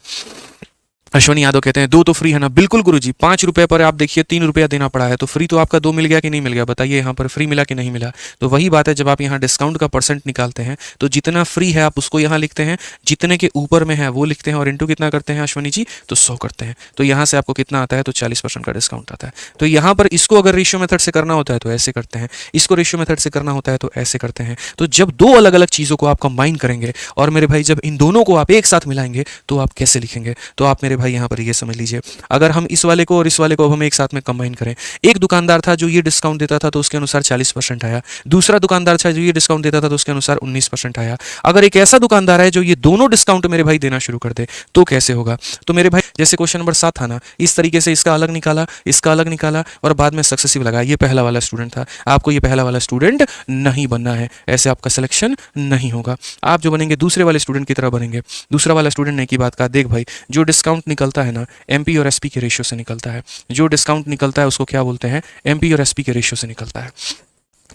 अश्वनी यादव कहते हैं 2 तो फ्री है ना। बिल्कुल गुरुजी, 5 रुपए पर आप देखिए 3 रुपया देना पड़ा है, तो फ्री तो आपका 2 मिल गया कि नहीं मिल गया, बताइए यहाँ पर फ्री मिला कि नहीं मिला। तो वही बात है, जब आप यहाँ डिस्काउंट का परसेंट निकालते हैं तो जितना फ्री है आप उसको यहाँ लिखते हैं, जितने के ऊपर में है वो लिखते हैं और इंटू कितना करते हैं अश्वनी जी, तो 100 करते हैं। तो यहाँ से आपको कितना आता है, तो 40% का डिस्काउंट आता है। तो यहाँ पर इसको अगर रेशियो मेथड से करना होता है तो ऐसे करते हैं, इसको रेशियो मेथड से करना होता है तो ऐसे करते हैं। तो जब दो अलग अलग चीज़ों को आप कंबाइन करेंगे और मेरे भाई जब इन दोनों को आप एक साथ मिलाएंगे तो आप कैसे लिखेंगे, तो आप मेरे भाई यहाँ पर ये समझ लीजिए, अगर हम इस वाले को और इस वाले को अब हम एक साथ में कंबाइन करें, एक दुकानदार था जो ये डिस्काउंट देता था तो उसके अनुसार 40% आया, दूसरा दुकानदार था जो ये डिस्काउंट देता था तो उसके अनुसार 19% आया। अगर एक ऐसा दुकानदार है जो ये दोनों डिस्काउंट मेरे भाई देना शुरू कर दे तो कैसे होगा। तो मेरे भाई जैसे क्वेश्चन नंबर 7 था ना, इस तरीके से इसका अलग निकाला, इसका अलग निकाला और बाद में सक्सेसिव लगा। ये पहला वाला स्टूडेंट था, आपको ये पहला वाला स्टूडेंट नहीं बनना है, ऐसे आपका सिलेक्शन नहीं होगा। आप जो बनेंगे दूसरे वाले स्टूडेंट की तरह बनेंगे। दूसरा वाला स्टूडेंट ने की बात कहा, देख भाई जो डिस्काउंट निकलता है ना एमपी और एसपी के रेशियो से निकलता है, जो डिस्काउंट निकलता है उसको क्या बोलते हैं, एमपी और एसपी के रेशियो से निकलता है।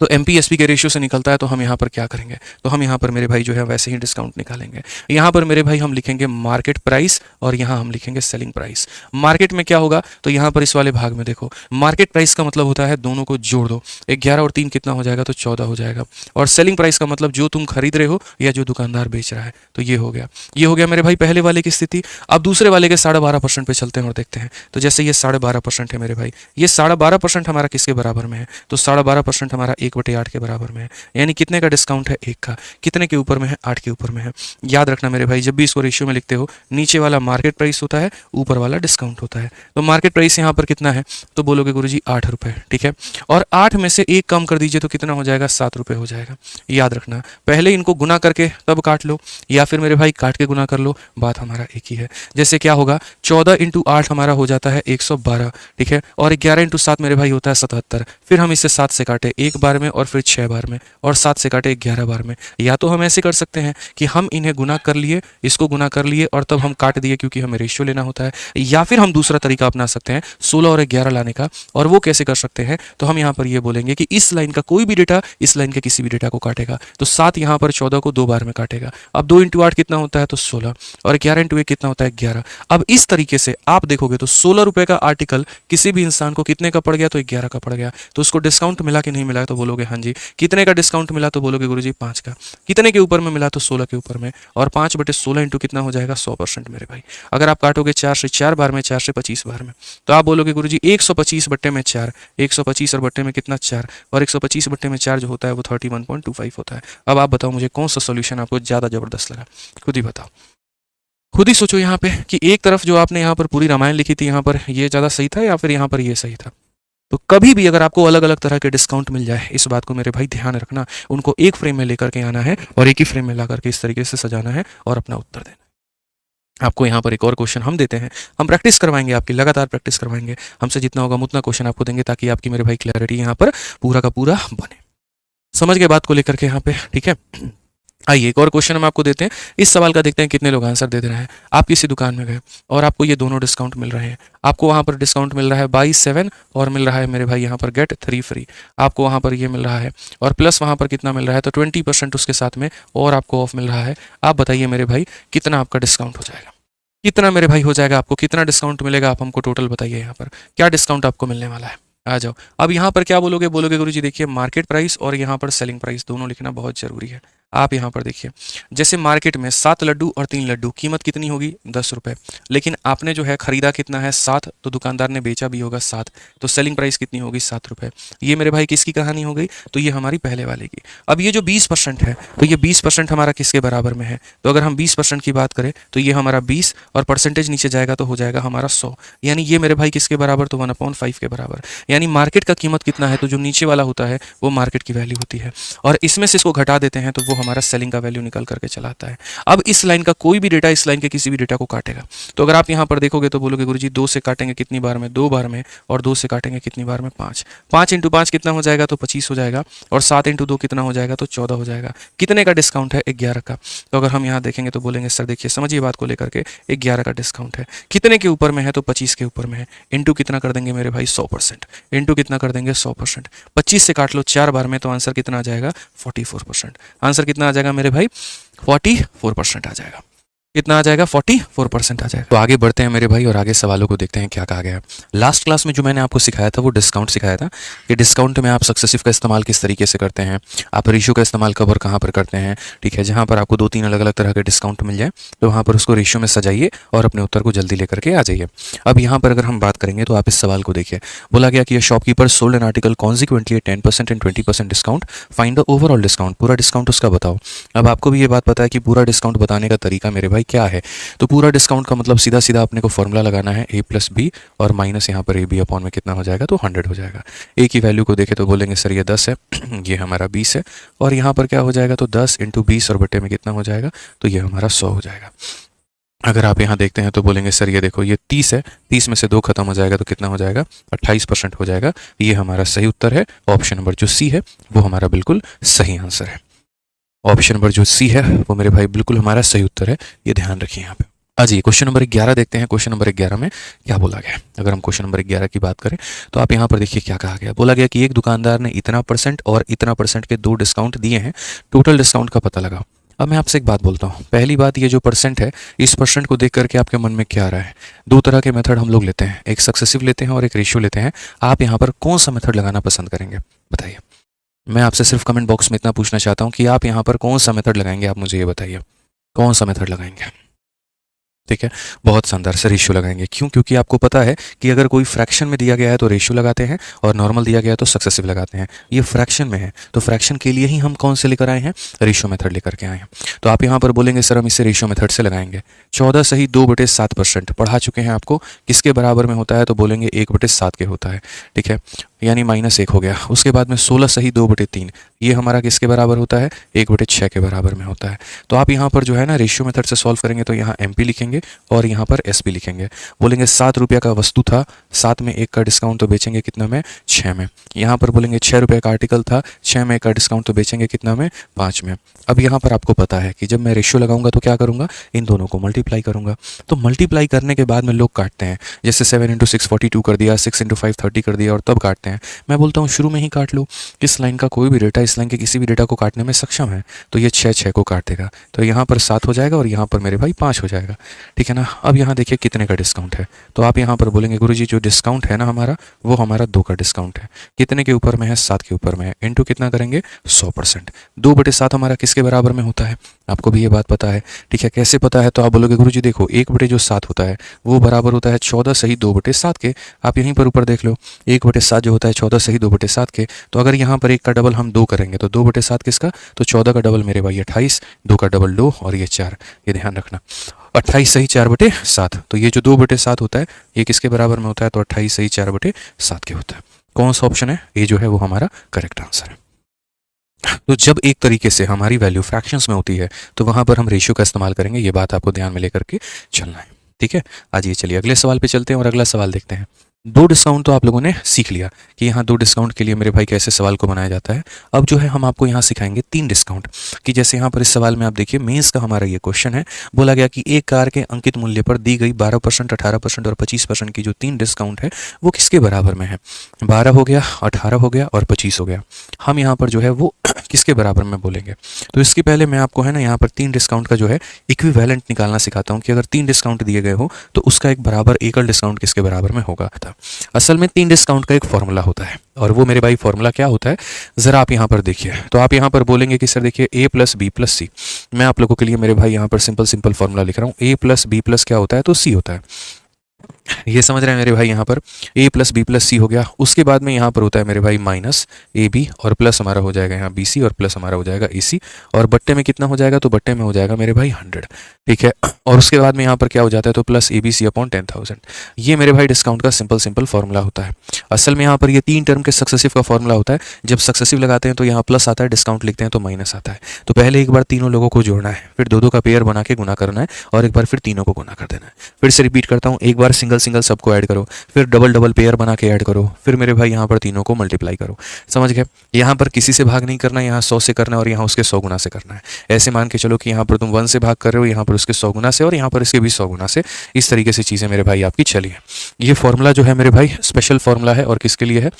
तो एमपी एसपी के रेशियो से निकलता है, तो हम यहाँ पर क्या करेंगे, तो हम यहाँ पर मेरे भाई जो है वैसे ही डिस्काउंट निकालेंगे। यहाँ पर मेरे भाई हम लिखेंगे मार्केट प्राइस और यहाँ हम लिखेंगे सेलिंग प्राइस। मार्केट में क्या होगा, तो यहाँ पर इस वाले भाग में देखो, मार्केट प्राइस का मतलब होता है दोनों को जोड़ दो, 11 और 3 कितना हो जाएगा, तो 14 हो जाएगा। और सेलिंग प्राइस का मतलब जो तुम खरीद रहे हो या जो दुकानदार बेच रहा है, तो ये हो गया। ये हो गया मेरे भाई पहले वाले की स्थिति। अब दूसरे वाले के 12.5% पे चलते हैं और देखते हैं। तो जैसे ये 12.5% है मेरे भाई, ये 12.5% हमारा किसके बराबर में है, तो 12.5% हमारा 1/8 के बराबर में है। यानी कितने का डिस्काउंट है, 1 का। कितने के ऊपर में है, 8 के ऊपर में है। याद रखना मेरे भाई, जब भी इसको रेशियो में लिखते हो, नीचे वाला मार्केट प्राइस होता है, ऊपर वाला डिस्काउंट होता है। तो मार्केट प्राइस यहाँ पर कितना है, तो बोलोगे गुरुजी 8 रुपए, ठीक है। और 8 में से 1 कम कर दीजिए तो कितना हो जाएगा, 7 रुपए हो जाएगा। याद रखना, पहले इनको गुना करके तब काट लो, या फिर मेरे भाई काट के गुना कर लो, बात हमारा एक ही है। जैसे क्या होगा, 14 × 8 हमारा हो जाता है 112, ठीक है। और 11 × 7 मेरे भाई होता है 77। फिर हम इसे 7 से काटे 1 बार में और फिर 6 बार में, और 7 से काटे 11 बार में। या तो हम ऐसे कर सकते हैं कि हम इन्हें गुना कर लिए, इसको गुना कर लिए और तब हम काट दिए क्योंकि हमें रेशियो लेना होता है। या फिर हम दूसरा तरीका अपना सकते हैं 16 और 11 लाने का। और वो कैसे कर सकते हैं, तो हम यहाँ पर ये बोलेंगे कि इस लाइन का कोई भी डेटा इस लाइन के किसी भी डेटा को काटेगा। तो 7 यहाँ पर 14 को 2 बार में काटेगा। अब 2 × 8 कितना होता है, तो 16, और 11 × 1 कितना होता है, 11। अब इस तरीके से आप देखोगे तो 16 रुपए का आर्टिकल किसी भी इंसान को कितने का पड़ गया, तो 11 का पड़ गया। तो उसको डिस्काउंट मिला कि नहीं मिला, तो बोलोगे हाँ जी। कितने का डिस्काउंट मिला, तो बोलोगे गुरुजी 5 का। कितने के ऊपर में मिला, तो 16 के ऊपर में। और 5/16 इंटू कितना हो जाएगा, 100% मेरे भाई। अगर आप काटोगे 4 से 4 बार में, 4 से 25 बार में, तो आप बोलोगे गुरुजी 125/4, 125 और बट्टे में कितना 4, और 125/4 जो होता है वो 31.25 होता है। अब आप बताओ मुझे कौन सा सोल्यूशन आपको ज़्यादा ज़बरदस्त लगा, खुद ही बताओ। खुद ही सोचो यहाँ पे कि एक तरफ जो आपने यहाँ पर पूरी रामायण लिखी थी, यहाँ पर ये ज़्यादा सही था या फिर यहाँ पर ये सही था। तो कभी भी अगर आपको अलग अलग तरह के डिस्काउंट मिल जाए, इस बात को मेरे भाई ध्यान रखना, उनको एक फ्रेम में लेकर के आना है और एक ही फ्रेम में ला करके इस तरीके से सजाना है और अपना उत्तर देना। आपको यहाँ पर एक और क्वेश्चन हम देते हैं, हम प्रैक्टिस करवाएंगे, आपकी लगातार प्रैक्टिस करवाएंगे, हमसे जितना होगा उतना क्वेश्चन आपको देंगे ताकि आपकी मेरे भाई क्लैरिटी यहाँ पर पूरा का पूरा बने। समझ गए बात को लेकर के यहाँ पे, ठीक है। आइए एक और क्वेश्चन हम आपको देते हैं। इस सवाल का देखते हैं कितने लोग आंसर दे रहे हैं। आप किसी दुकान में गए और आपको ये दोनों डिस्काउंट मिल रहे हैं। आपको वहाँ पर डिस्काउंट मिल रहा है बाई 7 और मिल रहा है मेरे भाई यहाँ पर गेट 3 फ्री। आपको वहाँ पर ये मिल रहा है और प्लस वहाँ पर कितना मिल रहा है, तो 20% उसके साथ में और आपको ऑफ मिल रहा है। आप बताइए मेरे भाई कितना आपका डिस्काउंट हो जाएगा, कितना मेरे भाई हो जाएगा, आपको कितना डिस्काउंट मिलेगा, आप हमको टोटल बताइए यहाँ पर क्या डिस्काउंट आपको मिलने वाला है। आ जाओ। अब यहाँ पर क्या बोलोगे, बोलोगे गुरुजी देखिए मार्केट प्राइस और यहाँ पर सेलिंग प्राइस दोनों लिखना बहुत जरूरी है। आप यहाँ पर देखिए, जैसे मार्केट में 7 लड्डू और 3 लड्डू कीमत कितनी होगी, 10 रुपये। लेकिन आपने जो है खरीदा कितना है, 7, तो दुकानदार ने बेचा भी होगा 7, तो सेलिंग प्राइस कितनी होगी, 7 रुपये। ये मेरे भाई किसकी कहानी हो गई, तो ये हमारी पहले वाले की। अब ये जो 20% है, तो ये 20% हमारा किसके बराबर में है, तो अगर हम 20% की बात करें तो ये हमारा 20 और परसेंटेज नीचे जाएगा तो हो जाएगा हमारा 100। यानी ये मेरे भाई किसके बराबर, तो 1/5 के बराबर। यानी मार्केट का कीमत कितना है, तो जो नीचे वाला होता है वो मार्केट की वैल्यू होती है, और इसमें से इसको घटा देते हैं तो वो हमारा सेलिंग का वैल्यू निकल करके चलाता है। अब इस लाइन का कोई भी डेटा इस लाइन के किसी भी डेटा को काटेगा। तो अगर आप यहाँ पर देखोगे तो बोलोगे गुरुजी 2 से काटेंगे कितनी बार में, 2 बार में, और 2 से काटेंगे कितनी बार में, 5। 5 × 5 कितना हो जाएगा, तो 25 हो जाएगा, और 7 × 2 कितना हो जाएगा, तो 14 हो जाएगा। कितने का डिस्काउंट है, 11 का। तो अगर हम यहाँ देखेंगे तो बोलेंगे सर देखिए समझिए बात को लेकर के, 11 का डिस्काउंट है। कितने के ऊपर में है, तो 25 के ऊपर में है। इंटू कितना कर देंगे मेरे भाई, 100%। इंटू कितना कर देंगे, 100%। 25 से काट लो 4 बार में, तो आंसर कितना आ जाएगा, 44%। आंसर कितना आ जाएगा मेरे भाई, 44% आ जाएगा। कितना आ जाएगा 44% आ जाएगा। तो आगे बढ़ते हैं मेरे भाई और आगे सवालों को देखते हैं क्या कहा गया है। लास्ट क्लास में जो मैंने आपको सिखाया था वो डिस्काउंट सिखाया था कि डिस्काउंट में आप सक्सेसिव का इस्तेमाल किस तरीके से करते हैं, आप रेशियो का इस्तेमाल कब और कहाँ पर करते हैं, ठीक है। जहाँ पर आपको 2-3 अलग अलग तरह के डिस्काउंट मिल जाए तो वहाँ पर उसको रेशियो में सजाइए और अपने उत्तर को जल्दी लेकर के आ जाइए। अब यहाँ पर अगर हम बात करेंगे तो आप इस सवाल को देखिए, बोला गया कि shopkeeper sold an article consequently 10% and 20% discount, find the overall discount, पूरा डिस्काउंट उसका बताओ। अब आपको भी ये बात पता है कि पूरा डिस्काउंट बताने का तरीका मेरे भाई क्या है। तो पूरा डिस्काउंट का मतलब सीधा सीधा अपने को फॉर्मूला लगाना है a प्लस बी और माइनस यहाँ पर ए बी अपॉन में कितना हो जाएगा, तो 100 हो जाएगा। ए की वैल्यू को देखें तो बोलेंगे सर ये 10 है ये हमारा 20 है, और यहाँ पर क्या हो जाएगा, तो 10 इंटू 20 और बटे में कितना हो जाएगा, तो ये हमारा 100 हो जाएगा। अगर आप यहाँ देखते हैं तो बोलेंगे सर ये देखो ये 30 है, 30 में से 2 खत्म हो जाएगा तो कितना हो जाएगा, 28% हो जाएगा। ये हमारा सही उत्तर है। ऑप्शन नंबर जो सी है वो हमारा बिल्कुल सही आंसर है। ऑप्शन नंबर जो सी है वो मेरे भाई बिल्कुल हमारा सही उत्तर है, ये ध्यान रखिए यहाँ पे। जी क्वेश्चन नंबर 11 देखते हैं। क्वेश्चन नंबर 11 में क्या बोला गया है। अगर हम क्वेश्चन नंबर 11 की बात करें तो आप यहाँ पर देखिए क्या कहा गया। बोला गया कि एक दुकानदार ने इतना परसेंट और इतना परसेंट के 2 डिस्काउंट दिए हैं, टोटल डिस्काउंट का पता लगाओ। अब मैं आपसे एक बात बोलता हूँ। पहली बात, ये जो परसेंट है, इस परसेंट को देख करके आपके मन में क्या आ रहा है। 2 तरह के मेथड हम लोग लेते हैं, एक सक्सेसिव लेते हैं और एक रेशियो लेते हैं। आप यहाँ पर कौन सा मेथड लगाना पसंद करेंगे बताइए। मैं आपसे सिर्फ कमेंट बॉक्स में इतना पूछना चाहता हूँ कि आप यहाँ पर कौन सा मेथड लगाएंगे, आप मुझे ये बताइए कौन सा मेथड लगाएंगे। ठीक है, बहुत शानदार से रेशियो लगाएंगे। क्यों? क्योंकि आपको पता है कि अगर कोई फ्रैक्शन में दिया गया है तो रेशियो लगाते हैं और नॉर्मल दिया गया है तो सक्सेसिव लगाते हैं। ये फ्रैक्शन में है तो फ्रैक्शन के लिए ही हम कौन से लेकर आए हैं, रेशियो मेथड लेकर के आए हैं। तो आप यहाँ पर बोलेंगे सर हम इसे रेशियो मेथड से लगाएंगे। 14 सही 2/7% पढ़ा चुके हैं आपको, किसके बराबर में होता है, तो बोलेंगे 1/7 के होता है। ठीक है, यानी -1 हो गया। उसके बाद में 16 सही 2/3, ये हमारा किसके बराबर होता है, 1/6 के बराबर में होता है। तो आप यहाँ पर जो है ना रेशियो मेथड से सॉल्व करेंगे तो यहाँ MP लिखेंगे और यहाँ पर SP लिखेंगे। बोलेंगे 7 रुपये का वस्तु था, 7 में 1 का डिस्काउंट तो बेचेंगे कितना में, 6 में। यहाँ पर बोलेंगे 6 रुपये का आर्टिकल था, 6 में 1 का डिस्काउंट तो बेचेंगे कितना में, 5 में। अब यहाँ पर आपको पता है कि जब मैं रेशियो लगाऊंगा तो क्या करूँगा, इन दोनों को मल्टीप्लाई करूँगा। तो मल्टीप्लाई करने के बाद में लोग काटते हैं, जैसे 7 × 6 42 कर दिया, 6 × 5 30 कर दिया और तब काटते हैं। मैं बोलता हूँ शुरू में ही काट लो। इस लाइन का कोई भी डेटा इस लाइन के किसी भी डेटा को काटने में सक्षम है तो ये 6 को काट देगा। तो यहाँ पर 7 हो जाएगा और यहाँ पर मेरे भाई 5 हो जाएगा। ठीक है ना। अब यहाँ देखिए कितने का डिस्काउंट है, तो आप यहाँ पर बोलेंगे गुरुजी जो डिस्काउंट है ना हमारा, वो हमारा 2 का डिस्काउंट है। कितने के ऊपर में है, 7 के ऊपर में है। इंटू कितना करेंगे, 100%। 2/7 हमारा किसके बराबर में होता है, आपको भी ये बात पता है। ठीक है, कैसे पता है, तो आप बोलोगे गुरुजी देखो 1/7 होता है वो बराबर होता है 14 सही 2/7 के। आप यहीं पर ऊपर देख लो, 1/7 जो होता है 14 सही 2/7 के। तो अगर यहाँ पर 1 का डबल हम 2 करेंगे तो 2/7 किसका, तो 14 का डबल मेरे भाई 28, 2 का डबल 2 और ये 4, ये ध्यान रखना। 28 सही 4/7। तो ये जो 2/7 होता है ये किसके बराबर में होता है, तो 28 सही 4/7 के होता है। कौन सा ऑप्शन है, ये जो है वो हमारा करेक्ट आंसर है। तो जब एक तरीके से हमारी वैल्यू फ्रैक्शंस में होती है तो वहां पर हम रेशियो का इस्तेमाल करेंगे, ये बात आपको ध्यान में लेकर के चलना है। ठीक है, आज ये चलिए अगले सवाल पे चलते हैं और अगला सवाल देखते हैं। 2 डिस्काउंट तो आप लोगों ने सीख लिया कि यहाँ 2 डिस्काउंट के लिए मेरे भाई कैसे सवाल को बनाया जाता है। अब जो है हम आपको यहाँ सिखाएंगे 3 डिस्काउंट, कि जैसे यहाँ पर इस सवाल में आप देखिए मेंस का हमारा ये क्वेश्चन है। बोला गया कि एक कार के अंकित मूल्य पर दी गई 12%, 18% और 25% की जो 3 डिस्काउंट है वो किसके बराबर में है। 12 हो गया, 18 हो गया और 25 हो गया। हम यहाँ पर जो है वो किसके बराबर में बोलेंगे। तो इसके पहले मैं आपको है ना यहाँ पर 3 डिस्काउंट का जो है इक्विवेलेंट निकालना सिखाता हूँ कि अगर 3 डिस्काउंट दिए गए हो तो उसका एक बराबर एकल डिस्काउंट किसके बराबर में होगा। असल में 3 डिस्काउंट का एक फॉर्मूला होता है और वो मेरे भाई फॉर्मूला क्या होता है, जरा आप यहाँ पर देखिए। तो आप यहाँ पर बोलेंगे कि सर देखिए A + B + C। मैं आप लोगों के लिए मेरे भाई यहाँ पर सिंपल फॉर्मूला लिख रहा हूँ। A + B + क्या होता है, तो C होता है। ये समझ रहे हैं मेरे भाई, यहाँ पर A + B + C हो गया। उसके बाद में यहाँ पर होता है मेरे भाई -AB और प्लस हमारा हो जाएगा यहाँ BC और प्लस हमारा हो जाएगा AC और बट्टे में कितना हो जाएगा, तो बट्टे में हो जाएगा मेरे भाई 100। ठीक है, और उसके बाद में यहाँ पर क्या हो जाता है, तो +ABC/10,000। ये मेरे भाई डिस्काउंट का सिंपल फॉर्मूला होता है। असल में यहाँ पर ये 3 टर्म के सक्सेसिव का फॉर्मूला होता है। जब सक्सेसिव लगाते हैं तो यहाँ प्लस आता है, डिस्काउंट लिखते हैं तो माइनस आता है। तो पहले एक बार तीनों लोगों को जोड़ना है, फिर 2-2 का पेयर बना के गुना करना है और एक बार फिर तीनों को गुना कर देना है। फिर से रिपीट करता हूँ, एक बार सिंगल सबको ऐड करो, फिर डबल पेयर बना के ऐड करो, फिर मेरे भाई यहाँ पर तीनों को मल्टीप्लाई करो। समझ गए। यहाँ पर किसी से भाग नहीं करना, यहाँ 100 से करना और यहाँ उसके 100 गुना से करना है। ऐसे मान के चलो कि यहाँ पर तुम 1 से भाग कर रहे हो, यहाँ पर उसके 100 गुना से और यहाँ पर इसके भी 100 गुना से। इस तरीके से चीज़ें मेरे भाई आपकी चली है। ये फॉर्मूला जो है मेरे भाई स्पेशल फॉर्मूला है और किसके लिए है,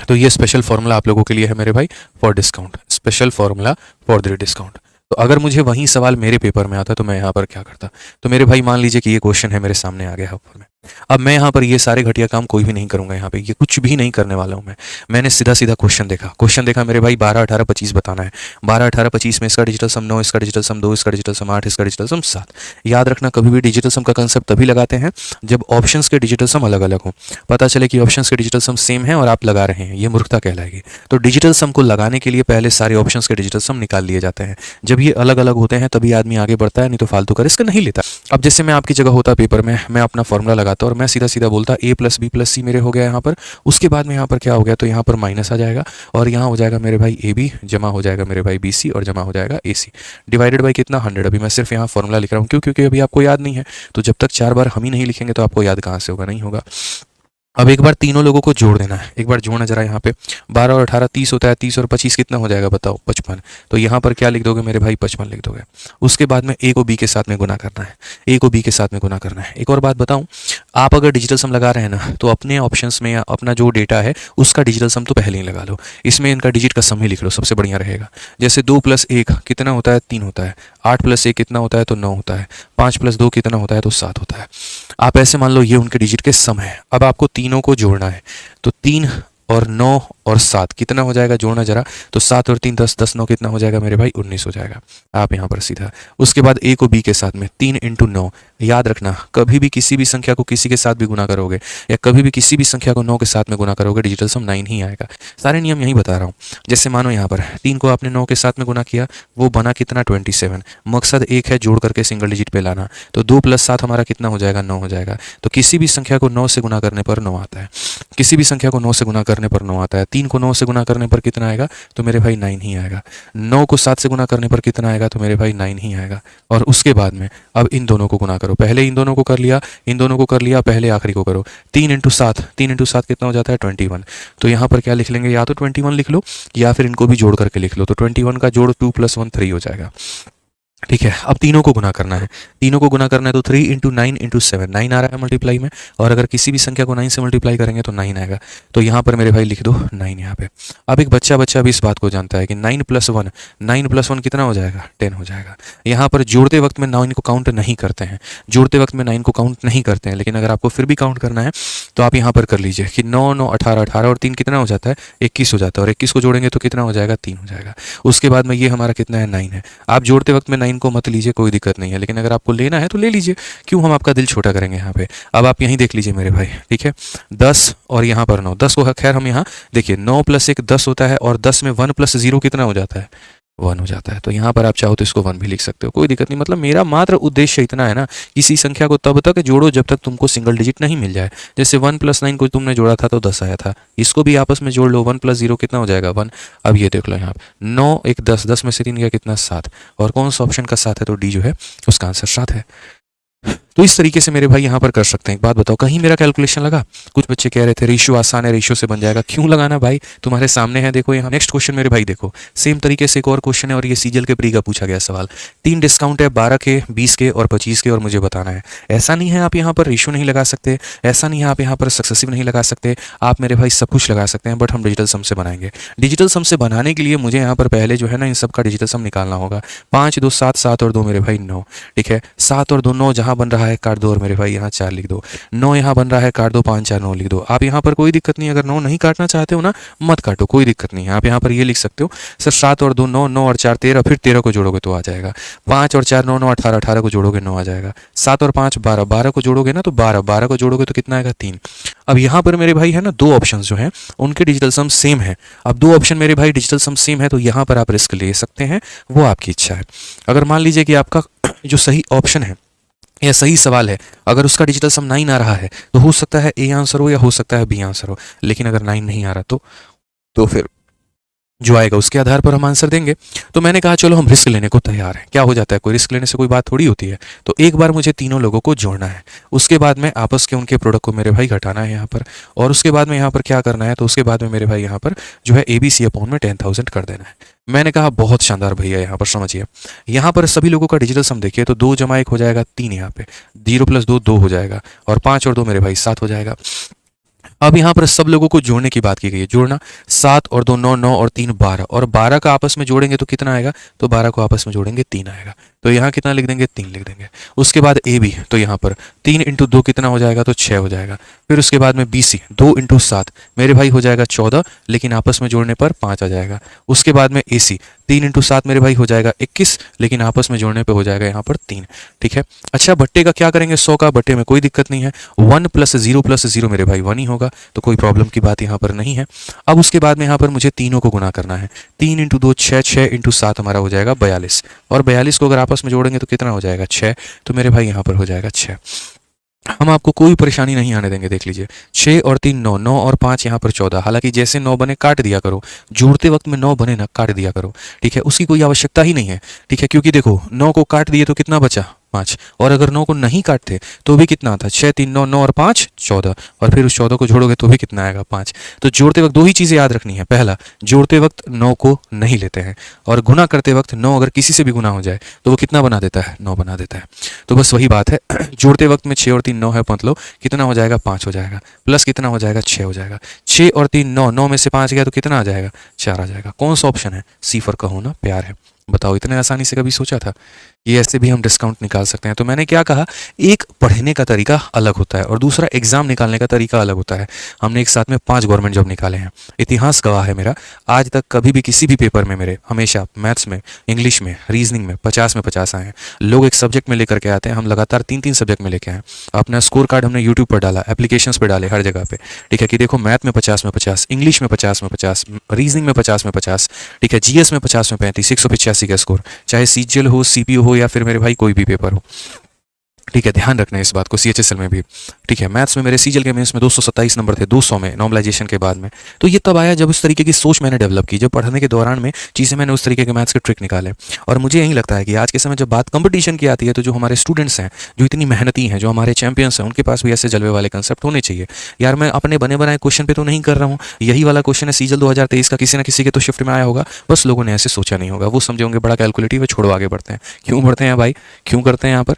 तो ये स्पेशल फॉर्मूला आप लोगों के लिए है मेरे भाई for discount, special formula for the discount. तो अगर मुझे वही सवाल मेरे पेपर में आता तो मैं यहाँ पर क्या करता? तो मेरे भाई मान लीजिए कि ये क्वेश्चन है मेरे सामने आ गया है ऊपर में। अब मैं यहाँ पर ये सारे घटिया काम कोई भी नहीं करूंगा, यहाँ पे ये कुछ भी नहीं करने वाला हूँ मैं। मैंने सीधा सीधा क्वेश्चन देखा मेरे भाई 12 18 25 बताना है। 12 18 25 में इसका डिजिटल सम 9, इसका डिजिटल सम 2, इसका डिजिटल सम 8, इसका डिजिटल सम 7। याद रखना कभी भी डिजिटल सम का कंसेप्ट तभी लगाते हैं जब ऑप्शंस के डिजिटल सम अलग अलग हो। पता चले कि ऑप्शंस के डिजिटल सम सेम है और आप लगा रहे हैं, ये मूर्खता कहलाएगी। तो डिजिटल सम को लगाने के लिए पहले सारे ऑप्शंस के डिजिटल सम निकाल लिए जाते हैं। जब ये अलग अलग होते हैं तभी आदमी आगे बढ़ता है, नहीं तो फालतू का रिस्क नहीं लेता। अब जैसे मैं आपकी जगह होता पेपर में, मैं अपना फॉर्मूला लगाता और मैं सीधा सीधा बोलता a प्लस बी प्लस सी मेरे हो गया यहाँ पर। उसके बाद में यहाँ पर क्या हो गया, तो यहाँ पर माइनस आ जाएगा और यहाँ हो जाएगा मेरे भाई ए बी, जमा हो जाएगा मेरे भाई बी सी और जमा हो जाएगा ए सी, डिवाइडेड बाई कितना 100। अभी मैं सिर्फ यहाँ फॉर्मूला लिख रहा हूँ, क्यों? क्योंकि अभी आपको याद नहीं है। तो जब तक 4 बार हम ही नहीं लिखेंगे तो आपको याद कहाँ से होगा, नहीं होगा। अब एक बार तीनों लोगों को जोड़ देना है, एक बार जोड़ना जरा यहाँ पे। 12 और 18 30 होता है, 30 और 25 कितना हो जाएगा बताओ? 55। तो यहाँ पर क्या लिख दोगे मेरे भाई? 55 लिख दोगे। उसके बाद में ए को बी के साथ में गुना करना है, ए को बी के साथ में गुना करना है। एक और बात बताऊँ, आप अगर डिजिटल सम लगा रहे हैं ना, तो अपने ऑप्शंस में या अपना जो डेटा है उसका डिजिटल सम तो पहले ही लगा लो। इसमें इनका डिजिट का सम ही लिख लो, सबसे बढ़िया रहेगा। जैसे 2 + 1 कितना होता है? 3 होता है। 8 + 1 कितना होता है? तो 9 होता है। 5 + 2 कितना होता है? तो 7 होता है। आप ऐसे मान लो ये उनके डिजिट के सम है। अब आपको तीनों को जोड़ना है, तो 3 और 9 और 7 कितना हो जाएगा? जोड़ना जरा। तो 7 और 3 10, 10 9 कितना हो जाएगा मेरे भाई? 19 हो जाएगा। आप यहाँ पर सीधा। उसके बाद ए को बी के साथ में 3 × 9। याद रखना कभी भी किसी भी संख्या को किसी के साथ भी गुना करोगे या कभी भी किसी भी संख्या को 9 के साथ में गुना करोगे, डिजिटल सम 9 ही आएगा। सारे नियम यही बता रहा हूँ। जैसे मानो यहाँ पर 3 को आपने 9 के साथ में गुना किया, वो बना कितना? 27। मकसद एक है, जोड़ करके सिंगल डिजिट पे लाना। तो 2 + 7 हमारा कितना हो जाएगा? 9 हो जाएगा। तो किसी भी संख्या को 9 से गुना करने पर 9 आता है, किसी भी संख्या को 9 से गुना करने पर 9 आता है। 3 को 9 से गुना करने पर कितना आएगा? तो मेरे भाई 9 ही आएगा। 9 को 7 से गुना करने पर कितना आएगा? तो मेरे भाई 9 ही आएगा। और उसके बाद में अब इन दोनों को गुना करो। पहले इन दोनों को कर लिया, इन दोनों को कर लिया, पहले आखिरी को करो। 3 × 7, 3 × 7 कितना हो जाता है? 21। तो यहाँ पर क्या लिख लेंगे? या तो 21 लिख लो या फिर इनको भी जोड़ करके लिख लो। तो 21 का जोड़ 2 + 1 3 हो जाएगा। ठीक है, अब तीनों को गुना करना है। तीनों को गुना करना है तो 3 × 9 × 7 9 आ रहा है मल्टीप्लाई में। और अगर किसी भी संख्या को 9 से मल्टीप्लाई करेंगे तो 9 आएगा। तो यहाँ पर मेरे भाई लिख दो 9 यहाँ पे। अब एक बच्चा भी इस बात को जानता है कि 9 + 1, 9 + 1 कितना हो जाएगा? 10 हो जाएगा। यहाँ पर जोड़ते वक्त में 9 को काउंट नहीं करते हैं, जोड़ते वक्त में 9 को काउंट नहीं करते हैं। लेकिन अगर आपको फिर भी काउंट करना है तो आप यहाँ पर कर लीजिए कि 9 9 18 18 और 3 कितना हो जाता है? 21 हो जाता है। और 21 को जोड़ेंगे तो कितना हो जाएगा? 3 हो जाएगा। उसके बाद में ये हमारा कितना है? 9 है। आप जोड़ते वक्त में 9 को मत लीजिए, कोई दिक्कत नहीं है, लेकिन अगर आपको लेना है तो ले लीजिए। क्यों हम आपका दिल छोटा करेंगे यहाँ पे? अब आप यहीं देख लीजिए मेरे भाई, ठीक है। 10 और यहाँ पर 9, 10 को खैर हम यहाँ देखिए 9 + 1 10 होता है और 10 में 1 + 0 कितना हो जाता है? 1 हो जाता है। तो यहाँ पर आप चाहो तो इसको 1 भी लिख सकते हो, कोई दिक्कत नहीं। मतलब मेरा मात्र उद्देश्य इतना है ना, किसी संख्या को तब तक जोड़ो जब तक तुमको सिंगल डिजिट नहीं मिल जाए। जैसे 1 + 9 को तुमने जोड़ा था तो 10 आया था, इसको भी आपस में जोड़ लो। 1 + 0 कितना हो जाएगा? 1। अब ये देख लो यहाँ 9 1 10, 10 में से 3 गया कितना? 7। और कौन सा ऑप्शन का 7 है? तो डी जो है उसका आंसर 7 है। तो इस तरीके से मेरे भाई यहाँ पर कर सकते हैं। एक बात बताओ, कहीं मेरा कैलकुलेशन लगा? कुछ बच्चे कह रहे थे रेशियो आसान है, रेशियो से बन जाएगा। क्यों लगाना भाई? तुम्हारे सामने है, देखो यहाँ। नेक्स्ट क्वेश्चन मेरे भाई देखो, सेम तरीके से एक और क्वेश्चन है और ये सीजीएल के प्री का पूछा गया सवाल। 3 डिस्काउंट है 12 के, 20 के और 25 के, और मुझे बताना है। ऐसा नहीं है आप यहाँ पर रेशियो नहीं लगा सकते, ऐसा नहीं है आप यहाँ पर सक्सेसिव नहीं लगा सकते, आप मेरे भाई सब कुछ लगा सकते हैं, बट हम डिजिटल सम से बनाएंगे। डिजिटल सम से बनाने के लिए मुझे यहाँ पर पहले जो है ना इन सब का डिजिटल सम निकालना होगा। 5 2 7, 7 और 2 मेरे भाई 9। ठीक है, 7 और 2 9, जहाँ बन रहा है काट दो और मेरे भाई यहाँ 4 लिख दो। 9 यहाँ बन रहा है, काट दो। 5 4 9 लिख दो। आप यहाँ पर कोई दिक्कत नहीं, अगर 9 नहीं काटना चाहते हो ना मत काटो, कोई दिक्कत नहीं है। आप यहाँ पर ये लिख सकते हो सर 7 और 2 9, 9 और 4 13, फिर 13 को जोड़ोगे तो आ जाएगा। 5 और 4 9 9 18, 18 को जोड़ोगे 9 आ जाएगा। 7 और 5 12, 12 को जोड़ोगे ना तो 12, 12 को जोड़ोगे तो कितना आएगा? 3। अब यहाँ पर मेरे भाई है ना 2 ऑप्शन जो हैं उनके डिजिटल सम सेम है। अब 2 ऑप्शन मेरे भाई डिजिटल सम सेम है तो यहाँ पर आप रिस्क ले सकते हैं, वो आपकी इच्छा है। अगर मान लीजिए कि आपका जो सही ऑप्शन है या सही सवाल है, अगर उसका डिजिटल सम 9 आ रहा है तो हो सकता है ए आंसर हो या हो सकता है बी आंसर हो। लेकिन अगर 9 नहीं आ रहा तो फिर जो आएगा उसके आधार पर हम आंसर देंगे। तो मैंने कहा चलो हम रिस्क लेने को तैयार हैं। क्या हो जाता है, कोई रिस्क लेने से कोई बात थोड़ी होती है। तो एक बार मुझे तीनों लोगों को जोड़ना है, उसके बाद में आपस के उनके प्रोडक्ट को मेरे भाई घटाना है यहाँ पर, और उसके बाद में यहाँ पर क्या करना है, तो उसके बाद में मेरे भाई यहाँ पर जो है ABC अपॉन में 10,000 कर देना है। मैंने कहा बहुत शानदार भैया, यहाँ पर समझिए। यहाँ पर सभी लोगों का डिजिटल सम देखिए तो 2 + 1 हो जाएगा 3, यहाँ पे 0 + 2 2 हो जाएगा, और 5 और 2 मेरे भाई 7 हो जाएगा। अब यहाँ पर सब लोगों को जोड़ने की बात की गई है। जोड़ना 7 और 2 9, 9 और 3 12, और 12 का आपस में जोड़ेंगे तो कितना आएगा, तो 12 को आपस में जोड़ेंगे 3 आएगा। तो यहाँ कितना लिख देंगे, 3 लिख देंगे। उसके बाद ए बी, तो यहाँ पर 3 इंटू 2 कितना हो जाएगा, तो 6 हो जाएगा। फिर उसके बाद में बी सी 2 इंटू 7 मेरे भाई हो जाएगा 14, लेकिन आपस में जोड़ने पर 5 आ जाएगा। उसके बाद में ए सी 3 इंटू 7 मेरे भाई हो जाएगा 21, लेकिन आपस में जोड़ने पे हो जाएगा यहाँ पर 3। ठीक है। अच्छा, बट्टे का क्या करेंगे, 100 का बट्टे में कोई दिक्कत नहीं है, 1 प्लस 0 मेरे भाई 1 ही होगा, तो कोई प्रॉब्लम की बात यहाँ पर नहीं है। अब उसके बाद में यहाँ पर मुझे तीनों को गुना करना है। 3 इंटू 2 6, 6 इंटू 7 हमारा हो जाएगा 42, और 42 को अगर आपस में जोड़ेंगे तो कितना हो जाएगा, 6। तो मेरे भाई यहाँ पर हो जाएगा 6। हम आपको कोई परेशानी नहीं आने देंगे, देख लीजिए। 6 और 3 9, 9 और 5 यहाँ पर 14। हालांकि जैसे 9 बने काट दिया करो, जोड़ते वक्त में 9 बने ना काट दिया करो, ठीक है, उसकी कोई आवश्यकता ही नहीं है। ठीक है, क्योंकि देखो 9 को काट दिए तो कितना बचा, 5, और अगर 9 को नहीं काटते तो भी कितना था, 6 3 9, 9 और 5 14, और फिर उस 14 को जोड़ोगे तो भी कितना आएगा, 5। तो जोड़ते वक्त दो ही चीज़ें याद रखनी है। पहला, जोड़ते वक्त 9 को नहीं लेते हैं, और गुना करते वक्त 9 अगर किसी से भी गुना हो जाए तो वो कितना बना देता है, 9 बना देता है। तो बस वही बात है। जोड़ते वक्त में 6 और 3 9 है, मतलब कितना हो जाएगा, 5 हो जाएगा, प्लस कितना हो जाएगा, 6 हो जाएगा। 6 और 3 9, 9 में से 5 गया तो कितना आ जाएगा, 4 आ जाएगा। कौन सा ऑप्शन है, सी फॉर का होना प्यार है। बताओ, इतने आसानी से कभी सोचा था? ये ऐसे भी हम डिस्काउंट निकाल सकते हैं। तो मैंने क्या कहा, एक पढ़ने का तरीका अलग होता है और दूसरा एग्जाम निकालने का तरीका अलग होता है। हमने एक साथ में 5 गवर्नमेंट जॉब निकाले हैं। इतिहास गवाह है मेरा, आज तक कभी भी किसी भी पेपर में मेरे हमेशा मैथ्स में, इंग्लिश में, रीजनिंग में 50 में 50 आए हैं। लोग एक सब्जेक्ट में लेकर के आते हैं, हम लगातार 3-3 सब्जेक्ट में लेके आए। अपना स्कोर कार्ड हमने यूट्यूब पर डाला, एप्लीकेशंस पे डाले, हर जगह पे। ठीक है, कि देखो मैथ में 50 में 50, इंग्लिश में 50 में 50, रीजनिंग में 50 में 50, ठीक है, जीएस में 50 में 35, 185 का स्कोर, चाहे सीजीएल हो, सीपीओ हो, या फिर मेरे भाई कोई भी पेपर हो। ठीक है, ध्यान रखना है इस बात को, सीएचएसएल में भी। ठीक है, मैथ्स में मेरे सीजीएल के मेंस में 227 नंबर थे, 200 में नॉर्मलाइजेशन के बाद में। तो ये तब आया जब उस तरीके की सोच मैंने डेवलप की, जब पढ़ने के दौरान में चीज़ें मैंने उस तरीके के मैथ्स के ट्रिक निकाले। और मुझे यही लगता है कि आज के समय जब बात कंपटीशन की आती है, तो जो हमारे स्टूडेंट्स हैं, जो इतनी मेहनती हैं, जो हमारे चैंपियंस हैं, उनके पास भी ऐसे जलवे वाले कंसेप्ट होने चाहिए। यार, मैं अपने बने बनाए क्वेश्चन पे तो नहीं कर रहा हूँ, यही वाला क्वेश्चन है सीजीएल 2023 का, किसी ना किसी के तो शिफ्ट में आया होगा, बस लोगों ने ऐसे सोचा नहीं होगा। वो समझे होंगे बड़ा कैलकुलेटिव है, छोड़ो आगे बढ़ते हैं। क्यों बढ़ते हैं भाई, क्यों करते हैं यहाँ पर?